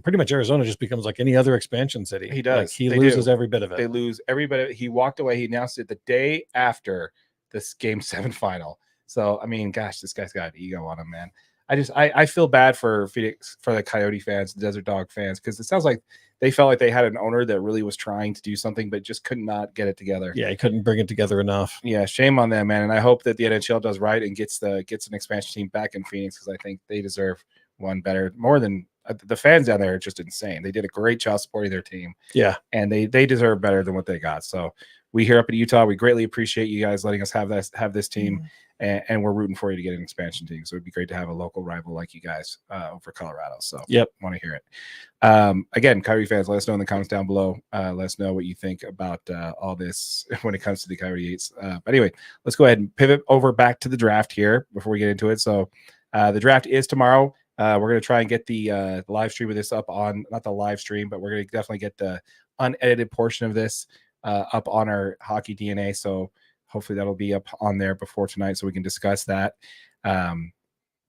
pretty much Arizona just becomes like any other expansion city. He does. Like he loses every bit of it. They lose every bit of it. He walked away. He announced it the day after this Game 7 final. So I mean, gosh, this guy's got an ego on him, man. I feel bad for Phoenix, for the Coyote fans, the Desert Dog fans, because it sounds like they felt like they had an owner that really was trying to do something, but just could not get it together. Yeah, he couldn't bring it together enough. Yeah, shame on them, man. And I hope that the NHL does right and gets an expansion team back in Phoenix, because I think they deserve one better, more than the fans down there are just insane. They did a great job supporting their team. Yeah, and they deserve better than what they got. So we here up in Utah, we greatly appreciate you guys letting us have this team. And we're rooting for you to get an expansion team. So it'd be great to have a local rival like you guys over Colorado. So want to hear it. Again, Coyote fans, let us know in the comments down below. Let us know what you think about all this when it comes to the Coyote 8s. But anyway, let's go ahead and pivot over back to the draft here before we get into it. So the draft is tomorrow. We're going to try and get the live stream of this up on, not the live stream, but we're going to definitely get the unedited portion of this up on our Hockey DNA. So hopefully that'll be up on there before tonight so we can discuss that.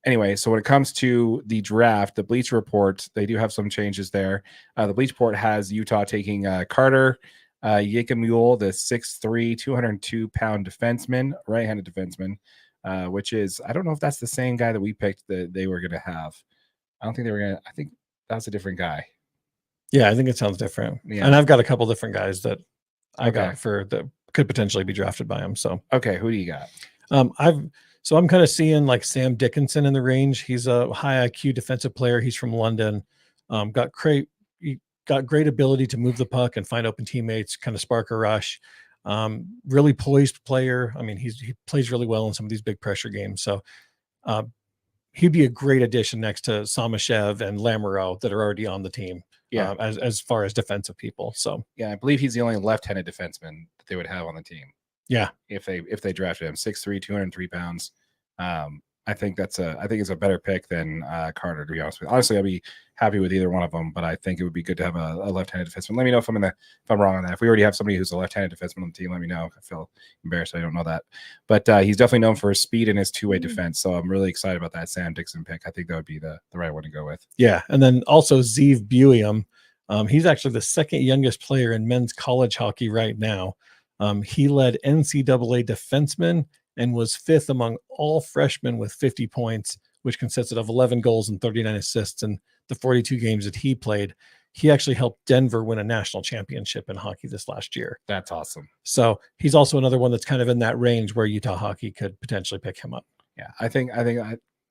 Anyway, so when it comes to the draft, the Bleacher Report, they do have some changes there. The Bleacher Report has Utah taking Carter Yekamule, the 6'3", 202-pound defenseman, right-handed defenseman, which is, I don't know if that's the same guy that we picked that they were going to have. I don't think they were going to, I think that's a different guy. Yeah, I think it sounds different. Yeah. And I've got a couple different guys that I got for the could potentially be drafted by him. So okay, who do you got? I'm kind of seeing like Sam Dickinson in the range. He's a high IQ defensive player. He's from London. Got great ability to move the puck and find open teammates, kind of spark a rush. Really poised player. I mean, he plays really well in some of these big pressure games. So he'd be a great addition next to Samashev and Lamoureux that are already on the team. Yeah, as far as defensive people. So yeah, I believe he's the only left-handed defenseman that they would have on the team. Yeah, if they drafted him, 6'3", 203 pounds. I think it's a better pick than Carter, to be honest with you. Honestly, I'd be happy with either one of them, but I think it would be good to have a left-handed defenseman. Let me know if I'm wrong on that. If we already have somebody who's a left-handed defenseman on the team, let me know. I feel embarrassed I don't know that. But he's definitely known for his speed and his two-way defense, so I'm really excited about that Sam Dixon pick. I think that would be the right one to go with. Yeah, and then also Zeev Buium. He's actually the second youngest player in men's college hockey right now. He led NCAA defensemen and was fifth among all freshmen with 50 points, which consisted of 11 goals and 39 assists in the 42 games that he played. He actually helped Denver win a national championship in hockey this last year. That's awesome. So he's also another one that's kind of in that range where Utah Hockey could potentially pick him up.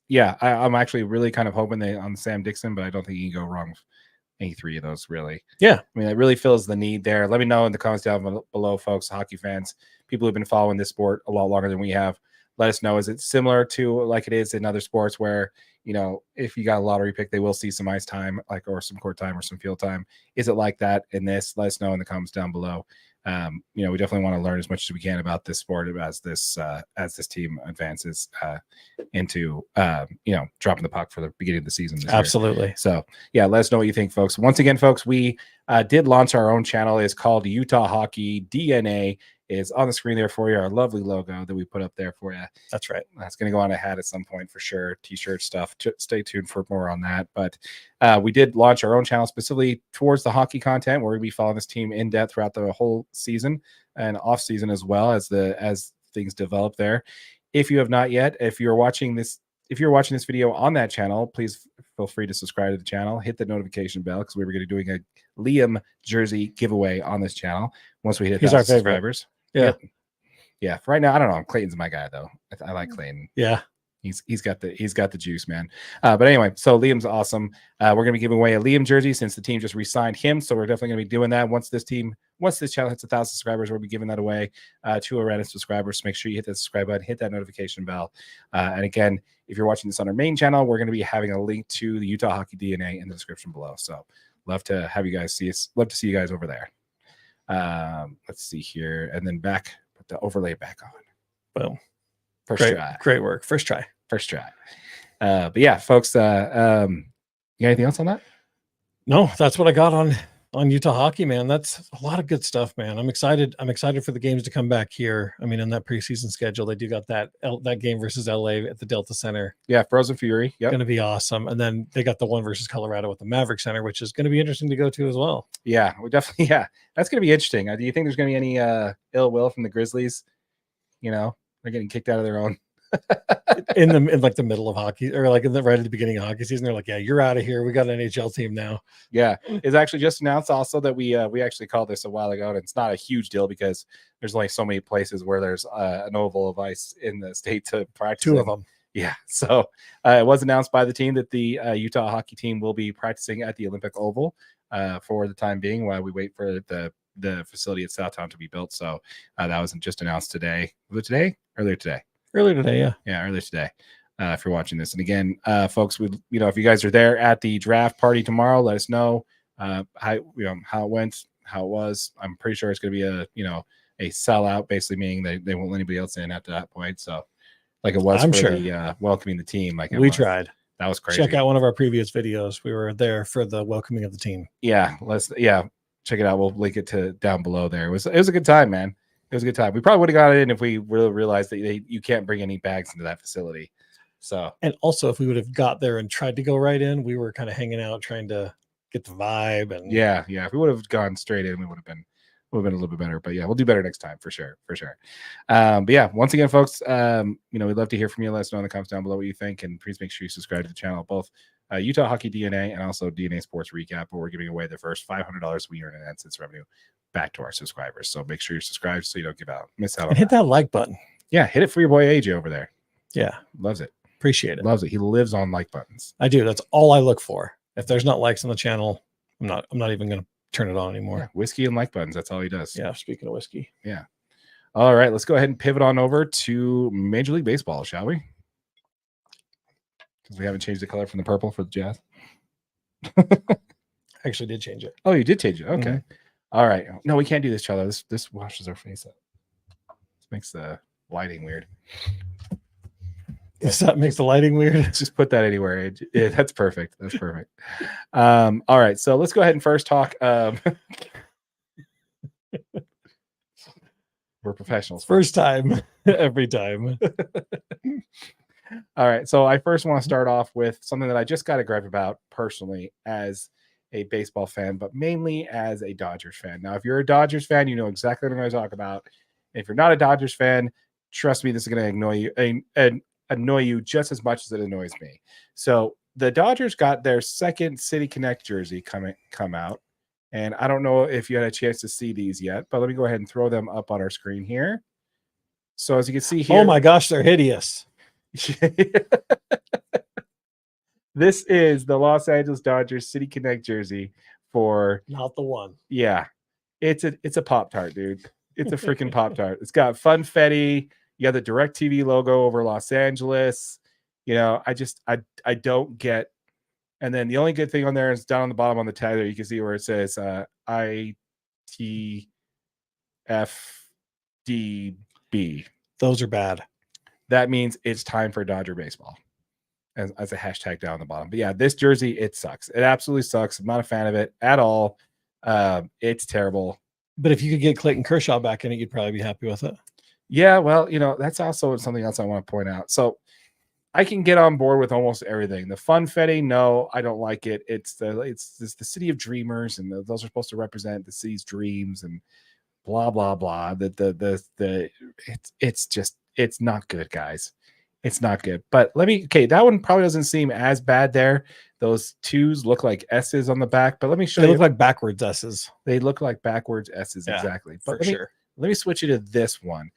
Yeah, I'm actually really kind of hoping on Sam Dixon, but I don't think you can go wrong with any three of those, really. Yeah, I mean, it really fills the need there. Let me know in the comments down below, folks, hockey fans, people who've been following this sport a lot longer than we have. Let us know, is it similar to like it is in other sports where, if you got a lottery pick, they will see some ice time, or some court time or some field time? Is it like that in this? Let us know in the comments down below. We definitely want to learn as much as we can about this sport as this team advances into dropping the puck for the beginning of the season this year. Absolutely. So yeah, let us know what you think, folks. Once again, folks, we did launch our own channel. It's called Utah Hockey DNA. Is on the screen there for you. Our lovely logo that we put up there for you. That's right. That's going to go on a hat at some point for sure. T-shirt stuff. Stay tuned for more on that. But we did launch our own channel specifically towards the hockey content, where we'll be following this team in depth throughout the whole season and off season as well as things develop there. If you have not yet, if you're watching this video on that channel, please feel free to subscribe to the channel. Hit the notification bell because we were going to be doing a Liam jersey giveaway on this channel once we hit 1,000 subscribers. Yeah. Yep. Yeah. For right now, I don't know. Clayton's my guy though. I like Clayton. Yeah. He's got the juice, man. But anyway, so Liam's awesome. We're gonna be giving away a Liam jersey since the team just re-signed him. So we're definitely gonna be doing that once this channel hits 1,000 subscribers. We'll be giving that away to our random subscribers. So make sure you hit that subscribe button, hit that notification bell. And again, if you're watching this on our main channel, we're gonna be having a link to the Utah Hockey DNA in the description below. So love to have you guys see us. Love to see you guys over there. Let's see here, and then back, put the overlay back on. Boom. First try. Great work. First try. But yeah, folks, you got anything else on that? No, that's what I got on Utah Hockey, man. That's a lot of good stuff, man. I'm excited for the games to come back here. I mean, in that preseason schedule, they do got that game versus LA at the Delta Center. Yeah, Frozen Fury. Yep. Going to be awesome. And then they got the one versus Colorado at the Maverick Center, which is going to be interesting to go to as well. Yeah, we definitely. Yeah, that's going to be interesting. Do you think there's going to be any ill will from the Grizzlies? They're getting kicked out of their own. in like the middle of hockey, or like right at the beginning of hockey season, they're like, yeah, you're out of here. We got an NHL team now. Yeah, it's actually just announced also that we actually called this a while ago, and it's not a huge deal because there's only so many places where there's an oval of ice in the state to practice. 2 of them. Yeah, so it was announced by the team that the Utah hockey team will be practicing at the Olympic Oval for the time being while we wait for the facility at Southtown to be built. So that was just announced today. Was it today? Earlier today. Earlier today, yeah. Yeah, earlier today. If you're watching this. And again, folks, if you guys are there at the draft party tomorrow, let us know how it went, how it was. I'm pretty sure it's going to be a sellout, basically meaning they won't let anybody else in at that point. So like it was the welcoming the team. Like we tried. That was crazy. Check out one of our previous videos. We were there for the welcoming of the team. Yeah, check it out. We'll link it to down below there. It was a good time, man. It was a good time. We probably would have got it in if we really realized that you can't bring any bags into that facility. So, and also if we would have got there and tried to go right in, we were kind of hanging out trying to get the vibe. And yeah, if we would have gone straight in, we would have been a little bit better. But yeah, we'll do better next time for sure. But yeah, once again, folks, we'd love to hear from you. Let us know in the comments down below what you think, and please make sure you subscribe to the channel, both Utah Hockey DNA and also DNA Sports Recap, where we're giving away the first $500 we earn in AdSense revenue back to our subscribers. So make sure you're subscribed so you don't miss out on and hit that like button. Yeah, hit it for your boy AJ over there. Yeah, loves it. Appreciate it. Loves it. He lives on like buttons. I do. That's all I look for. If there's not likes on the channel, I'm not even going to turn it on anymore. Yeah, whiskey and like buttons. That's all he does. Yeah. Speaking of whiskey. Yeah. All right. Let's go ahead and pivot on over to Major League Baseball, shall we? Because we haven't changed the color from the purple for the Jazz. I actually did change it. Oh, you did change it. Okay. Mm-hmm. All right. No, we can't do this, Charlie. This washes our face up. This makes the lighting weird. Does that make the lighting weird? Just put that anywhere. Yeah, that's perfect. That's perfect. All right. So let's go ahead and first talk. We're professionals. First time, every time. All right. So I first want to start off with something that I just got to gripe about personally as a baseball fan, but mainly as a Dodgers fan. Now, if you're a Dodgers fan, you know exactly what I'm going to talk about. If you're not a Dodgers fan, trust me, this is going to annoy you just as much as it annoys me. So the Dodgers got their second City Connect jersey come out. And I don't know if you had a chance to see these yet, but let me go ahead and throw them up on our screen here. So as you can see here. Oh my gosh, they're hideous. This is the Los Angeles Dodgers City Connect jersey for not the one. Yeah. It's a Pop-Tart, dude. It's a freaking Pop-Tart. It's got Funfetti. You got the DirecTV logo over Los Angeles. I don't get. And then the only good thing on there is down on the bottom on the tag there, you can see where it says IT FDB. Those are bad. That means it's time for Dodger baseball as a hashtag down the bottom. But yeah, this jersey, it sucks. It absolutely sucks. I'm not a fan of it at all. It's terrible. But if you could get Clayton Kershaw back in it, you'd probably be happy with it. Yeah, well, that's also something else I want to point out. So I can get on board with almost everything. The funfetti, no, I don't like it. It's the city of dreamers, and those are supposed to represent the city's dreams and blah blah blah. It's not good, guys. It's not good. But that one probably doesn't seem as bad there. Those twos look like S's on the back, but let me show you. They look like backwards S's. They look like backwards S's, Yeah, exactly. But let me switch you to this one.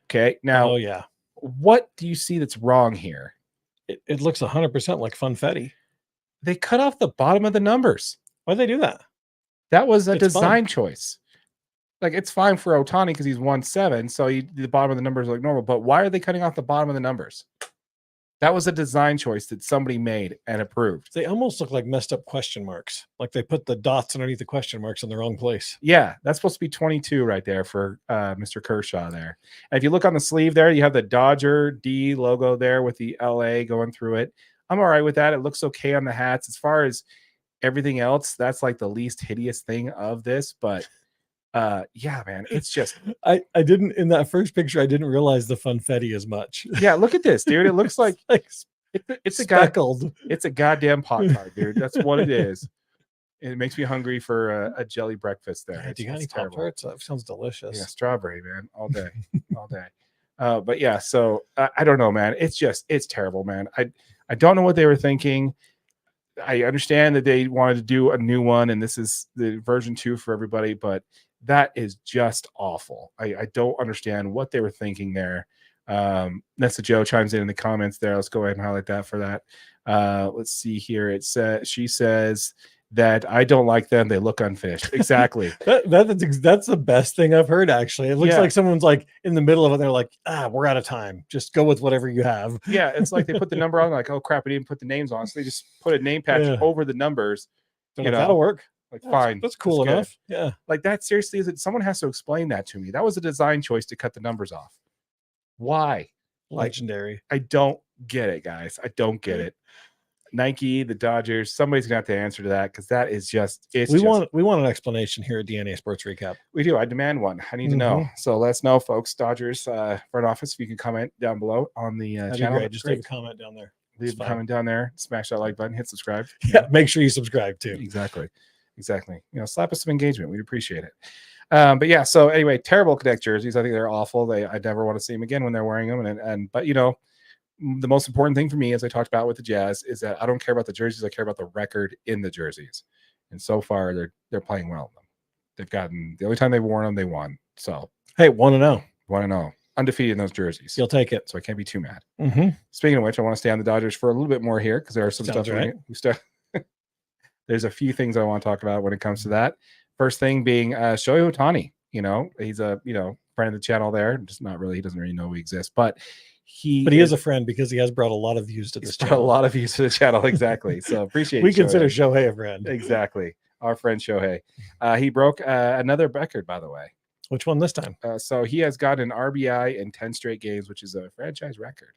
Okay, now, oh yeah, what do you see that's wrong here? It looks 100% like funfetti. They cut off the bottom of the numbers. Why'd they do that? That was a design choice. Like, it's fine for Ohtani because he's 1-7, so the bottom of the numbers look normal. But why are they cutting off the bottom of the numbers? That was a design choice that somebody made and approved. They almost look like messed up question marks. Like they put the dots underneath the question marks in the wrong place. Yeah, that's supposed to be 22 right there for Mr. Kershaw there. And if you look on the sleeve there, you have the Dodger D logo there with the LA going through it. I'm all right with that. It looks okay on the hats. As far as everything else, that's like the least hideous thing of this. But yeah, man, it's just I didn't, in that first picture, I didn't realize the funfetti as much. Yeah, look at this, dude. It looks like it's speckled. It's a goddamn pot tart, dude. That's what it is. It makes me hungry for a jelly breakfast there. Yeah, do you got any Pop Tarts? That sounds delicious. Yeah, strawberry, man, all day, all day. But yeah, so I don't know, man. It's terrible, man. I don't know what they were thinking. I understand that they wanted to do a new one, and this is the version 2 for everybody, but that is just awful. I don't understand what they were thinking there. Nessa Joe chimes in the comments there. Let's go ahead and highlight that for that. Let's see here. She says that I don't like them. They look unfinished. Exactly. That's the best thing I've heard, actually. It looks like someone's like in the middle of it. They're like, we're out of time. Just go with whatever you have. Yeah, it's like they put the number on, like, oh crap, we didn't put the names on. So they just put a name patch over the numbers. That'll work. Like, fine. That's cool enough. Good. Yeah. Like, that seriously is it. Someone has to explain that to me. That was a design choice to cut the numbers off. Why? Legendary. I don't get it, guys. I don't get it. Nike, the Dodgers, somebody's gonna have to answer to that, because that is just we want an explanation here at DNA Sports Recap. We do. I demand one. I need to know. So let us know, folks. Dodgers front office, if you can comment down below on the channel. Great. Just leave a comment down there. Leave a comment down there. Smash that like button. Hit subscribe. Yeah, make sure you subscribe too. Exactly. Slap us some engagement. We'd appreciate it. But yeah, so anyway, terrible Connect jerseys. I think they're awful. I never want to see them again when they're wearing them. But the most important thing for me, as I talked about with the Jazz, is that I don't care about the jerseys. I care about the record in the jerseys. And so far, they're playing well in them. They've gotten, the only time they've worn them, they won. So hey, 1-0, undefeated in those jerseys. You'll take it. So I can't be too mad. Mm-hmm. Speaking of which, I want to stay on the Dodgers for a little bit more here, because there are some stuff. Right. There's a few things I want to talk about when it comes to that. First thing being Shohei Ohtani. He's a friend of the channel there. Just not really. He doesn't really know we exist, but he is a friend, because he has brought a lot of views to this channel. A lot of views to the channel. Exactly. So appreciate. We consider Shohei a friend. Exactly. Our friend Shohei. He broke another record, by the way. Which one this time? So he has got an RBI in 10 straight games, which is a franchise record.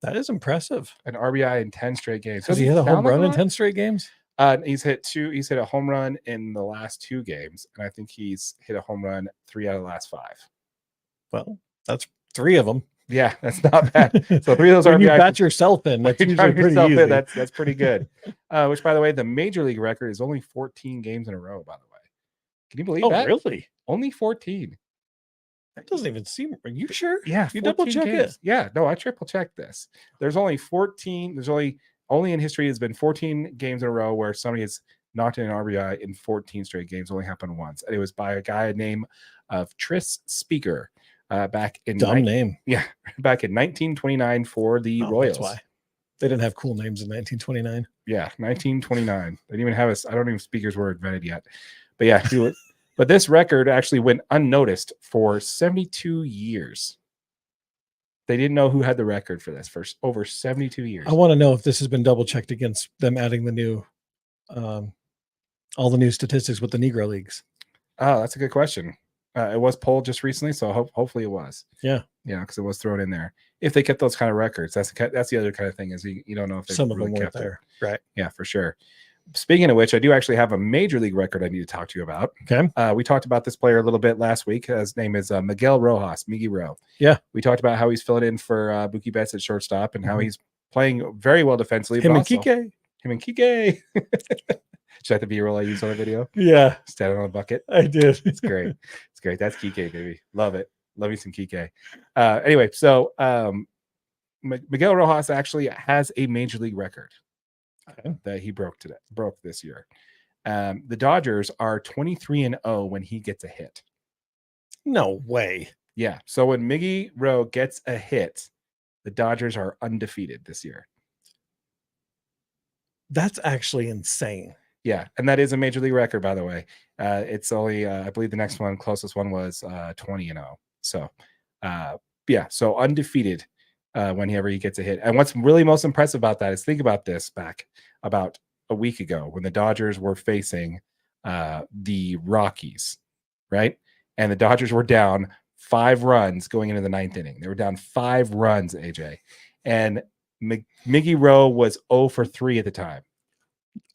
That is impressive. An RBI in 10 straight games. Has he hit a home run in 10 straight games? He's hit a home run in the last 2 games, and I think he's hit a home run 3 out of the last 5. Well, that's 3 of them. Yeah, that's not bad. So 3 of those RBI. You bat yourself in. That's usually pretty easy. That's pretty good. Which, by the way, the major league record is only 14 games in a row. By the way, can you believe that? Oh, really? Only 14. That doesn't even seem. Are you sure? Yeah, you double check it. Yeah, no, I triple checked this. There's only 14. There's only in history has been 14 games in a row where somebody has knocked in an RBI in 14 straight games. Only happened once, and it was by a guy named Tris Speaker back in name. Yeah, back in 1929 for the Royals. That's why they didn't have cool names in 1929. Yeah, 1929. They didn't even have I don't even speakers were invented yet. But yeah, but this record actually went unnoticed for 72 years. They didn't know who had the record for this for over 72 years. I want to know if this has been double checked against them adding the new, all the new statistics with the Negro leagues. Oh, that's a good question. It was polled just recently, so hopefully it was. Yeah, because it was thrown in there. If they kept those kind of records, that's the other kind of thing is you don't know if they some of really them weren't kept there. it. Right. Yeah, for sure. Speaking of which, I do actually have a major league record I need to talk to you about. Okay. We talked about this player a little bit last week. His name is Miguel Rojas, Miggy Ro. Yeah. We talked about how he's filling in for Mookie Betts at shortstop and how he's playing very well defensively. Him and Kike. Should that the B-roll I used on the video? Yeah. Standing on a bucket. I did. It's great. It's great. That's Kike, baby. Love it. Love me some Kike. Anyway, so Miguel Rojas actually has a major league record that he broke this year. The Dodgers are 23-0 when he gets a hit. No way. Yeah. So when Miggy Ro gets a hit, the Dodgers are undefeated this year. That's actually insane. Yeah, and that is a major league record, by the way. It's only, I believe, the next one, closest one was 20-0. So, yeah, so undefeated whenever he gets a hit. And what's really most impressive about that is think about this back about a week ago when the Dodgers were facing the Rockies, right? And the Dodgers were down 5 runs going into the 9th inning. They were down 5 runs, AJ. And Miggy Ro was 0 for 3 at the time.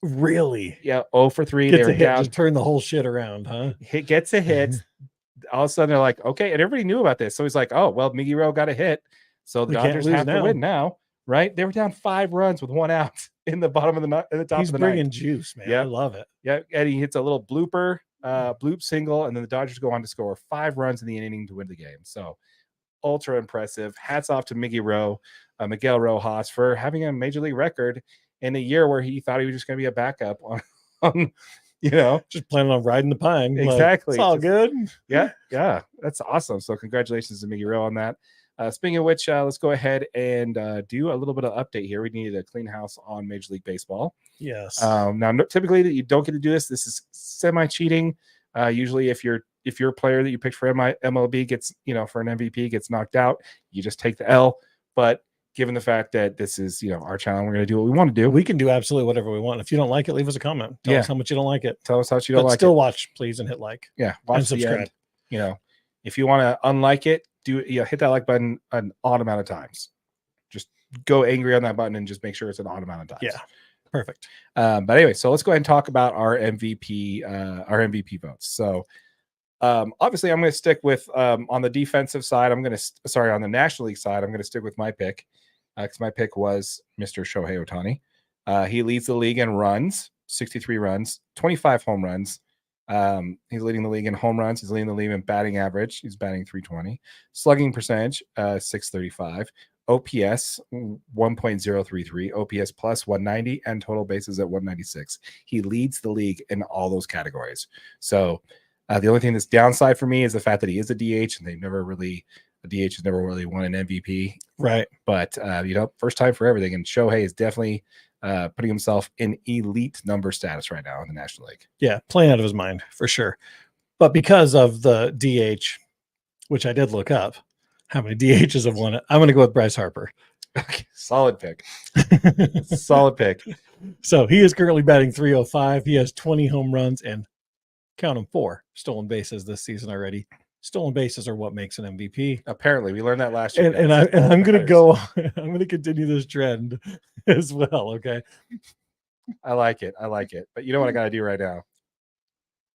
Really? Yeah, 0 for 3. Gets they were a hit, down. just turn the whole shit around, huh? Gets a hit. All of a sudden, they're like, okay. And everybody knew about this. So he's like, oh, well, Miggy Ro got a hit. So the Dodgers have to win now, right? They were down 5 runs with 1 out in the bottom of the top of the ninth. He's bringing juice, man. I love it. Yeah, and he hits a little bloop single, and then the Dodgers go on to score 5 runs in the inning to win the game. So ultra impressive. Hats off to Miggy Ro, Miguel Rojas, for having a major league record in a year where he thought he was just going to be a backup on just planning on riding the pine. Exactly. Like, it's all good. Yeah. That's awesome. So congratulations to Miggy Ro on that. Speaking of which, let's go ahead and do a little bit of update here. We needed a clean house on Major League Baseball. Yes. Now, typically you don't get to do this. This is semi-cheating. Usually if your player that you picked for MLB gets, for an MVP gets knocked out, you just take the L. But given the fact that this is, our channel, we're going to do what we want to do. We can do absolutely whatever we want. If you don't like it, leave us a comment. Tell us how much you don't like it. Tell us how you don't like it. Still watch, please, and hit like. Yeah. Watch and subscribe. If you want to unlike it, hit that like button an odd amount of times. Just go angry on that button and just make sure it's an odd amount of times. Yeah. Perfect. But anyway, so let's go ahead and talk about our MVP votes. So obviously I'm going to stick with on the defensive side, on the National League side, I'm going to stick with my pick because my pick was Mr. Shohei Ohtani. He leads the league in runs, 63 runs, 25 home runs. He's leading the league in home runs. He's leading the league in batting average. He's batting .320. Slugging percentage, .635. OPS 1.033, OPS plus 190, and total bases at 196. He leads the league in all those categories. So the only thing that's downside for me is the fact that he is a DH, and a DH has never really won an MVP. Right. But first time for everything. And Shohei is definitely putting himself in elite number status right now in the National League. Yeah, playing out of his mind for sure. But because of the DH, which I did look up, how many DHs have won it, I'm going to go with Bryce Harper. Okay, solid pick. Solid pick. So he is currently batting .305. He has 20 home runs and count them 4 stolen bases this season already. Stolen bases are what makes an MVP. Apparently, we learned that last year. And I'm going to go. I'm going to continue this trend as well. Okay. I like it. But you know what I got to do right now?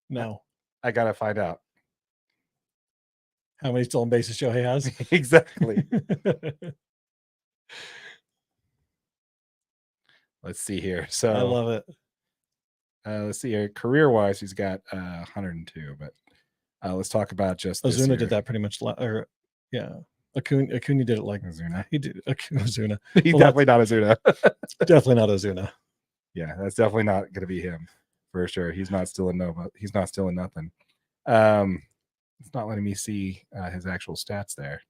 No. I got to find out how many stolen bases Shohei has. Exactly. Let's see here. So I love it. Let's see here. Career-wise, he's got 102. But let's talk about just Ozuna did that pretty much. Acuna did it like Ozuna. He did Ozuna. He's definitely not Ozuna. Definitely not Ozuna. Yeah, that's definitely not going to be him for sure. He's not still in Nova. He's not still in nothing. It's not letting me see his actual stats there.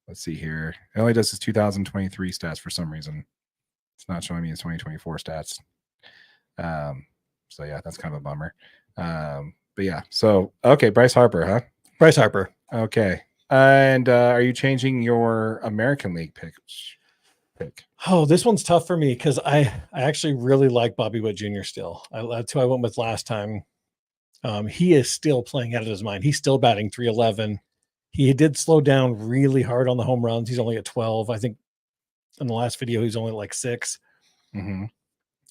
Let's see here. It only does his 2023 stats for some reason. It's not showing me his 2024 stats. So yeah, that's kind of a bummer. But yeah, so okay, Bryce Harper, huh? Bryce Harper. Okay. And are you changing your American League pick? Oh, this one's tough for me because I actually really like Bobby Witt Jr. still. That's who I went with last time. He is still playing out of his mind. He's still batting 311. He did slow down really hard on the home runs. He's only at 12. I think in the last video, he's only like 6. Mm-hmm.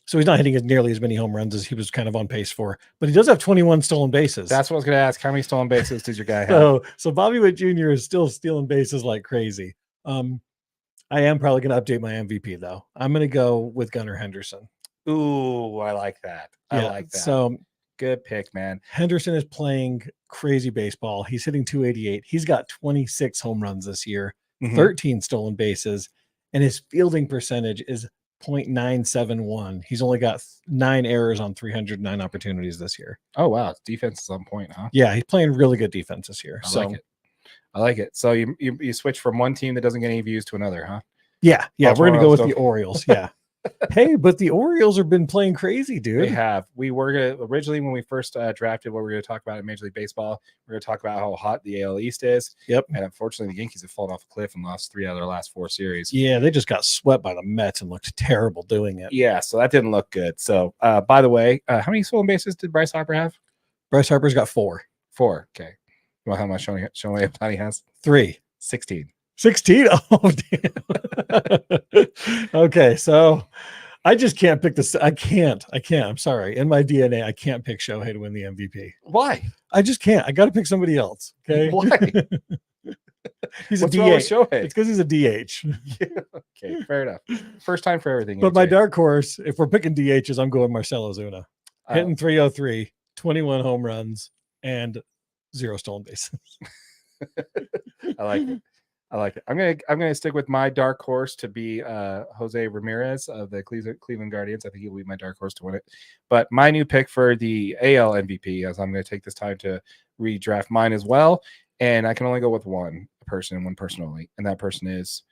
So he's not hitting as nearly as many home runs as he was kind of on pace for, but he does have 21 stolen bases. That's what I was going to ask. How many stolen bases does your guy have? So Bobby Witt Jr. is still stealing bases like crazy. I am probably going to update my MVP though. I'm going to go with Gunnar Henderson. Ooh, I like that. I like that. So good pick, man. Henderson is playing crazy baseball. He's hitting 288. He's got 26 home runs this year, 13 stolen bases, and his fielding percentage is .971. He's only got 9 errors on 309 opportunities this year. Oh wow, defense is on point, huh? Yeah, he's playing really good defense this year. I like it. So you switch from one team that doesn't get any views to another, huh? Yeah, we're gonna go with the Orioles. Yeah. Hey, but the Orioles have been playing crazy, dude. They have. We were gonna originally when we first drafted what we were gonna talk about in Major League Baseball. We're gonna talk about how hot the AL East is. Yep. And unfortunately, the Yankees have fallen off a cliff and lost 3 out of their last 4 series. Yeah, they just got swept by the Mets and looked terrible doing it. Yeah, so that didn't look good. So, by the way, how many stolen bases did Bryce Harper have? Bryce Harper's got 4. 4. Okay. Well, how much Shohei Ohtani has? 3. 16. 16. Oh, damn. Okay, so I just can't pick this. I can't. I'm sorry. In my DNA, I can't pick Shohei to win the MVP. Why? I just can't. I got to pick somebody else. Okay. Why? He's What's a wrong with DH. Shohei? It's because he's a DH. Okay, fair enough. First time for everything. But my dark horse, if we're picking DHs, I'm going Marcell Ozuna. Hitting 303, 21 home runs, and 0 stolen bases. I like it. I'm gonna stick with my dark horse to be Jose Ramirez of the Cleveland Guardians. I think he'll be my dark horse to win it. But my new pick for the AL MVP, as I'm going to take this time to redraft mine as well, and I can only go with one person only, and that person is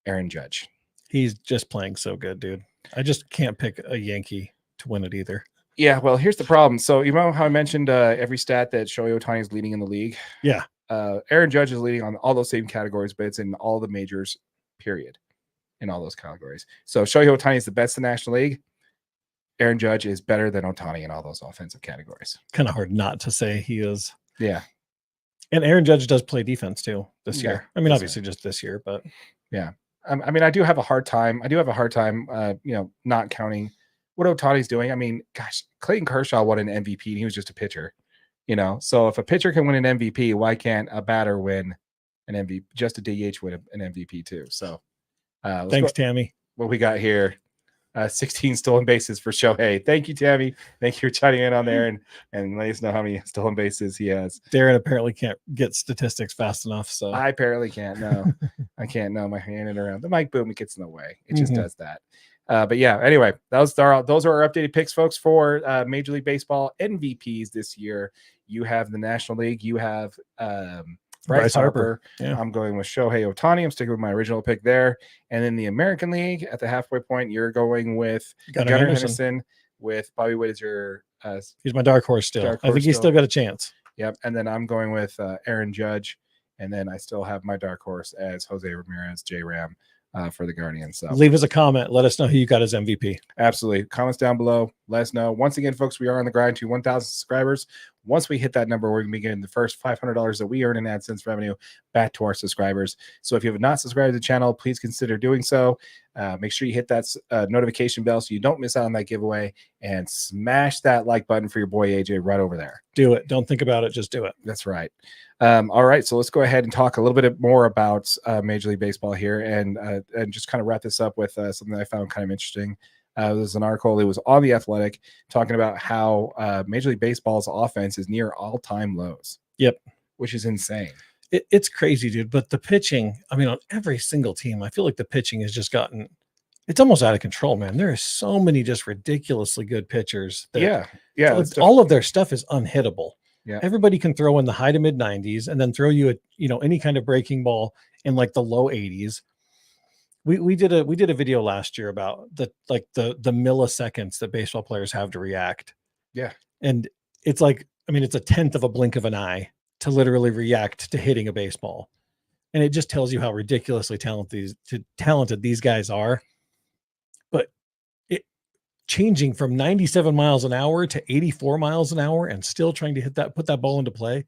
Aaron Judge. He's just playing so good, dude. I just can't pick a Yankee to win it either. Yeah, well, here's the problem. So you know how I mentioned every stat that Shohei Ohtani is leading in the league? Yeah. Aaron Judge is leading on all those same categories, but it's in all the majors, period, in all those categories. So Shohei Ohtani is the best in the National League. Aaron Judge is better than Ohtani in all those offensive categories. Kind of hard not to say he is. Yeah. And Aaron Judge does play defense too this year. I mean, obviously just this year, but yeah. I mean, I do have a hard time. Not counting what Ohtani's doing. I mean, gosh, Clayton Kershaw won an MVP and he was just a pitcher. So if a pitcher can win an MVP, why can't a batter win an MVP? Just a DH win an MVP too. So thanks, Tammy. What we got here, 16 stolen bases for Shohei. Thank you, Tammy. Thank you for chatting in on there and let us know how many stolen bases he has. Darren apparently can't get statistics fast enough. So I apparently can't. No, I can't. No, my hand it around. The mic boom, it gets in the way. It just does that. But yeah, anyway, those are our updated picks, folks, for Major League Baseball MVPs this year. You have the National League. You have Bryce Harper. Yeah. I'm going with Shohei Ohtani. I'm sticking with my original pick there. And then the American League at the halfway point, you're going with Gunnar Henderson. With Bobby Witt as your he's my dark horse still. I think he's still got a chance. Yep. And then I'm going with Aaron Judge. And then I still have my dark horse as Jose Ramirez, J-Ram. For the Guardians. So leave us a comment. Let us know who you got as MVP. Absolutely. Comments down below. Let us know. Once again, folks, we are on the grind to 1,000 subscribers. Once we hit that number, we're going to be getting the first $500 that we earn in AdSense revenue back to our subscribers. So if you have not subscribed to the channel, please consider doing so. Make sure you hit that notification bell so you don't miss out on that giveaway, and smash that like button for your boy AJ right over there. Do it. Don't think about it. Just do it. That's right. All right, so let's go ahead and talk a little bit more about Major League Baseball here, and just kind of wrap this up with something that I found kind of interesting. There's an article. It was on The Athletic talking about how Major League Baseball's offense is near all-time lows. Yep, which is insane. It's crazy, dude. But the pitching, I mean, on every single team, I feel like the pitching has just gotten. It's almost out of control, man. There are so many just ridiculously good pitchers. Yeah. All of their stuff is unhittable. Yeah. Everybody can throw in the high to mid 90s and then throw you any kind of breaking ball in like the low 80s. We did a video last year about the milliseconds that baseball players have to react. Yeah. And it's like, I mean, it's a tenth of a blink of an eye to literally react to hitting a baseball. And it just tells you how ridiculously talented these guys are. But changing from 97 miles an hour to 84 miles an hour and still trying to put that ball into play,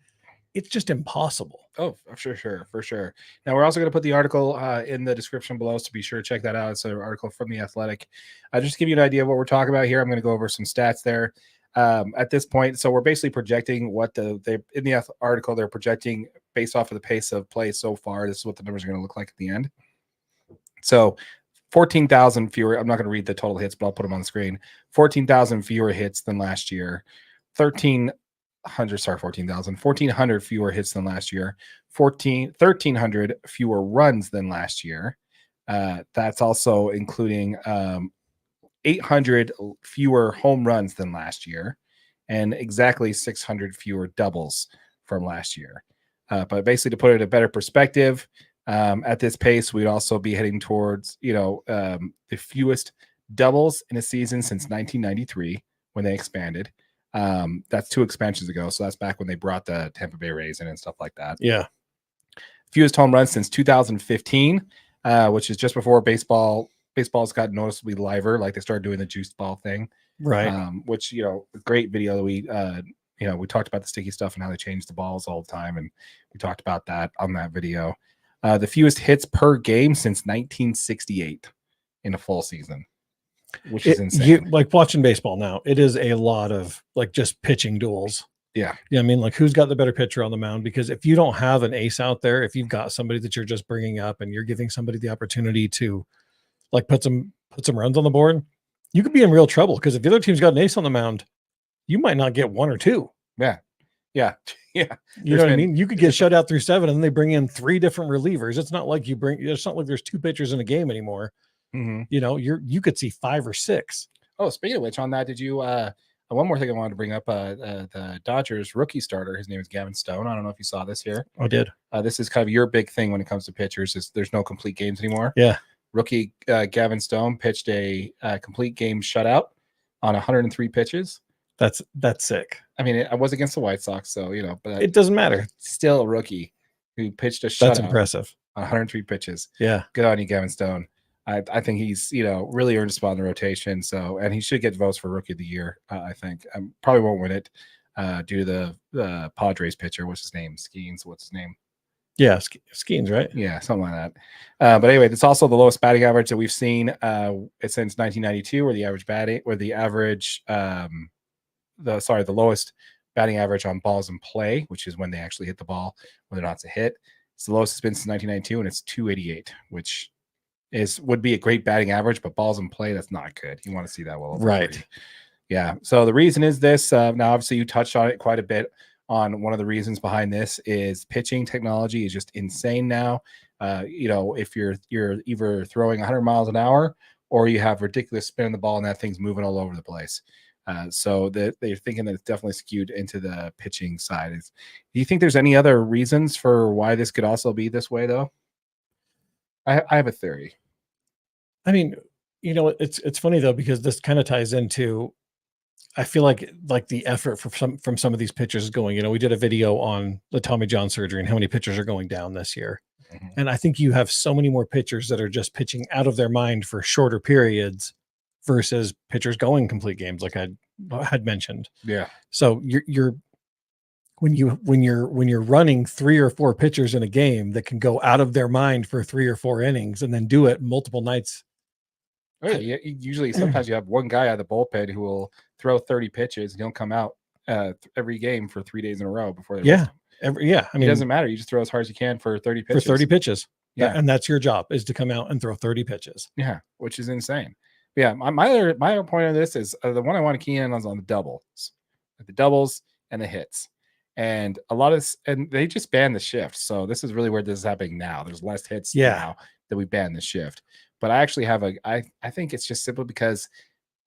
it's just impossible. Oh, for sure. Now we're also going to put the article in the description below, so be sure to check that out. It's an article from The Athletic. Just to give you an idea of what we're talking about here, I'm going to go over some stats there. At this point, so we're basically projecting what in the article they're projecting based off of the pace of play so far. This is what the numbers are going to look like at the end. So 14,000 fewer. I'm not going to read the total hits, but I'll put them on the screen. 14,000 fewer hits than last year. 1,400 fewer hits than last year. 1,300 fewer runs than last year. That's also including 800 fewer home runs than last year, and exactly 600 fewer doubles from last year. But basically, to put it in a better perspective, at this pace, we'd also be heading towards, the fewest doubles in a season since 1993 when they expanded. That's 2 expansions ago. So that's back when they brought the Tampa Bay Rays in and stuff like that. Yeah. Fewest home runs since 2015, which is just before baseball's got noticeably liver, like they started doing the juiced ball thing. Right. Which, great video that we talked about the sticky stuff and how they change the balls all the time. And we talked about that on that video. The fewest hits per game since 1968 in a full season, which is insane. Like watching baseball now, it is a lot of like just pitching duels. Yeah. I mean, like who's got the better pitcher on the mound? Because if you don't have an ace out there, if you've got somebody that you're just bringing up and you're giving somebody the opportunity to like put some runs on the board, you could be in real trouble. Because if the other team's got an ace on the mound, you might not get 1 or 2. Yeah. You know what I mean? You could get shut out through 7, and then they bring in 3 different relievers. It's not like it's not like there's 2 pitchers in a game anymore. Mm-hmm. You could see 5 or 6. Oh, speaking of which, on that, did you one more thing I wanted to bring up, the Dodgers rookie starter, his name is Gavin Stone. I don't know if you saw this here. I did. This is kind of your big thing when it comes to pitchers, is there's no complete games anymore. Yeah. Rookie Gavin Stone pitched a complete game shutout on 103 pitches. That's sick. I mean, I was against the White Sox, so but it doesn't matter. Still a rookie who pitched a shutout. That's impressive. On 103 pitches. Yeah, good on you, Gavin Stone. I think he's really earned a spot in the rotation. So, and he should get votes for Rookie of the Year. I think probably won't win it due to the Padres pitcher. What's his name? Skeens. What's his name? Yeah, Skeens, right? Yeah, something like that. But anyway, it's also the lowest batting average that we've seen since 1992, where the lowest batting average on balls in play, which is when they actually hit the ball, whether or not it's a hit. It's the lowest it's been since 1992, and it's 288, which would be a great batting average, but balls in play, that's not good. You want to see that well over right. 30. Yeah. So the reason is this. Now, obviously, you touched on it quite a bit. On one of the reasons behind this is pitching technology is just insane now. If you're either throwing 100 miles an hour or you have ridiculous spin on the ball and that thing's moving all over the place. So they're thinking that it's definitely skewed into the pitching side. Do you think there's any other reasons for why this could also be this way, though? I have a theory. I mean, it's funny though, because this kind of ties into, I feel like the effort from some of these pitchers is going, we did a video on the Tommy John surgery and how many pitchers are going down this year. Mm-hmm. And I think you have so many more pitchers that are just pitching out of their mind for shorter periods versus pitchers going complete games, like I had mentioned. Yeah. So when you're running 3 or 4 pitchers in a game that can go out of their mind for 3 or 4 innings and then do it multiple nights. Oh, yeah. Usually, sometimes you have one guy out of the bullpen who will throw 30 pitches and he'll come out every game for 3 days in a row before they rest him. I mean, it doesn't matter. You just throw as hard as you can for 30 pitches. For 30 pitches. Yeah. And that's your job, is to come out and throw 30 pitches. Yeah, which is insane. But yeah, my other point of this is the one I want to key in on the doubles and the hits. And and they just banned the shift. So this is really where this is happening now. There's less hits now that we banned the shift. But I actually have I think it's just simply because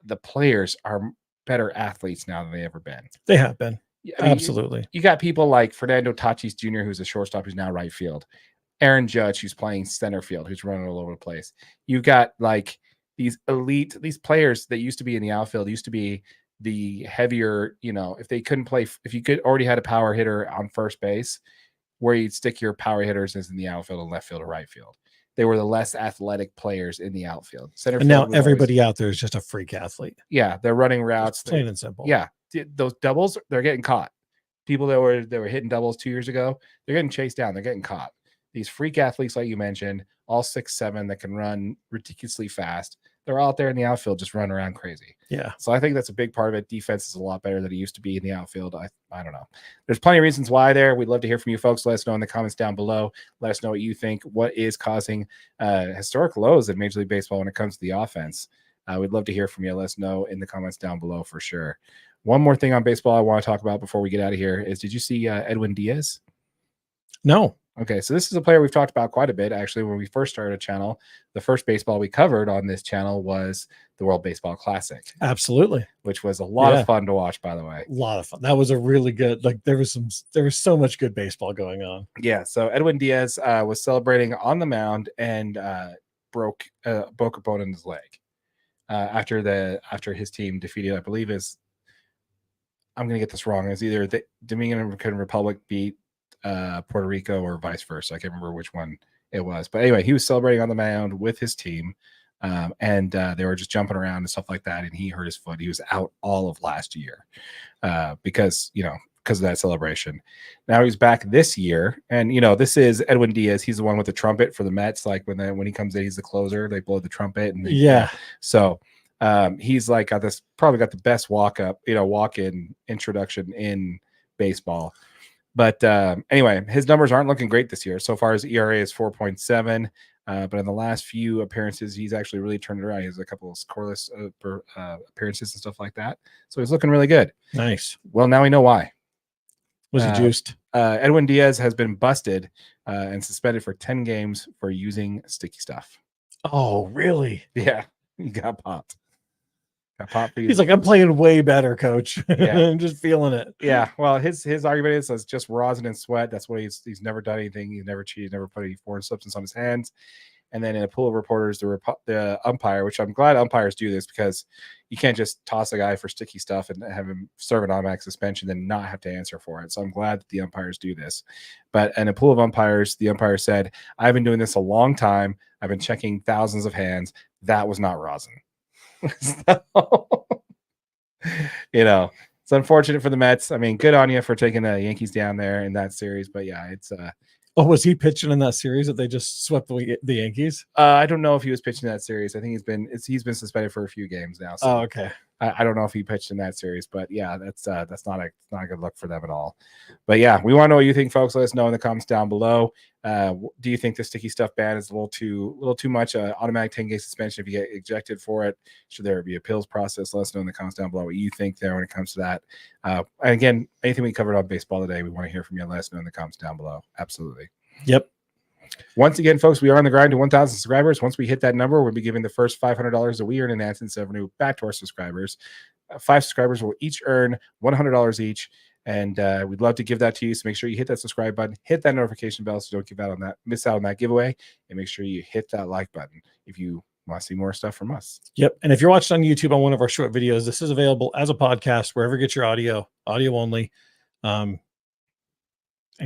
the players are better athletes now than they ever been. They have been. I mean, absolutely. You got people like Fernando Tatis Jr., who's a shortstop, who's now right field. Aaron Judge, who's playing center field, who's running all over the place. You got like these players that used to be in the outfield, used to be the heavier, if they couldn't play, if you already had a power hitter on first base, where you'd stick your power hitters is in the outfield and left field or right field. they were the less athletic players in the outfield. Center And field now was always- everybody out there is just a freak athlete. yeah, they're running routes. Just plain and simple. Yeah, those doubles, they're getting caught. People that were hitting doubles 2 years ago, they're getting chased down. They're getting caught. These freak athletes, like you mentioned, all 6'7", that can run ridiculously fast. They're out there in the outfield just running around crazy. Yeah. So I think that's a big part of it. Defense is a lot better than it used to be in the outfield. I don't know. There's plenty of reasons why there. We'd love to hear from you folks. Let us know in the comments down below. Let us know what you think. What is causing historic lows in Major League Baseball when it comes to the offense? We'd love to hear from you. Let us know in the comments down below for sure. One more thing on baseball I want to talk about before we get out of here is, did you see Edwin Diaz? No. Okay, so this is a player we've talked about quite a bit, actually, when we first started a channel. The first baseball we covered on this channel was the World Baseball Classic. Absolutely. Which was a lot of fun to watch, by the way. A lot of fun. That was a really good, there was so much good baseball going on. Yeah, so Edwin Diaz was celebrating on the mound and broke a bone in his leg after his team defeated, I believe I'm going to get this wrong, is either the Dominican Republic beat Puerto Rico or vice versa. I can't remember which one it was, but anyway, he was celebrating on the mound with his team, and they were just jumping around and stuff like that, and he hurt his foot. He was out all of last year because of that celebration. Now he's back this year, and this is Edwin Diaz. He's the one with the trumpet for the Mets. Like when he comes in, he's the closer. They blow the trumpet, and so he's like probably got the best walk-in introduction in baseball. But anyway, his numbers aren't looking great this year. So far, his ERA is 4.7. But in the last few appearances, he's actually really turned it around. He has a couple of scoreless appearances and stuff like that. So he's looking really good. Nice. Well, now we know why. Was he juiced? Edwin Diaz has been busted and suspended for 10 games for using sticky stuff. Oh, really? Yeah, he got popped. He's like, I'm playing way better, coach. Yeah. I'm just feeling it. Yeah. Well, his argument is just rosin and sweat. That's what he's never done anything. He's never cheated, never put any foreign substance on his hands. And then in a pool of reporters, the umpire, which I'm glad umpires do this, because you can't just toss a guy for sticky stuff and have him serve an automatic suspension and not have to answer for it. So I'm glad that the umpires do this. But in a pool of umpires, the umpire said, I've been doing this a long time. I've been checking thousands of hands. That was not rosin. So, it's unfortunate for the Mets. I mean, good on you for taking the Yankees down there in that series. But yeah, it's Oh, was he pitching in that series that they just swept the Yankees? I don't know if he was pitching that series. I think he's been suspended for a few games now. So oh, okay. I don't know if he pitched in that series, but yeah, that's not a good look for them at all. But yeah, we want to know what you think, folks. Let us know in the comments down below. Do you think the sticky stuff ban is a little too much? Automatic 10-game suspension if you get ejected for it. Should there be appeals process? Let us know in the comments down below what you think there when it comes to that. And again, anything we covered on baseball today, we want to hear from you. Let us know in the comments down below. Absolutely. Yep. Once again, folks, we are on the grind to 1,000 subscribers. Once we hit that number, we'll be giving the first $500 that we earn in AdSense revenue back to our subscribers. 5 subscribers will each earn $100 each, and we'd love to give that to you. So make sure you hit that subscribe button, hit that notification bell so you don't miss out on that giveaway, and make sure you hit that like button if you want to see more stuff from us. Yep. And if you're watching on YouTube on one of our short videos, this is available as a podcast wherever you get your audio only, and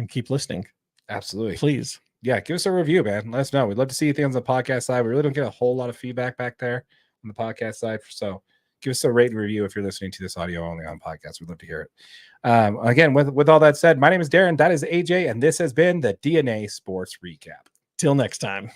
keep listening. Absolutely. Please. Yeah, give us a review, man. Let us know. We'd love to see things on the podcast side. We really don't get a whole lot of feedback back there on the podcast side. So give us a rate and review if you're listening to this audio only on podcast. We'd love to hear it. Again, with all that said, my name is Darren. That is AJ. And this has been the DNA Sports Recap. Till next time.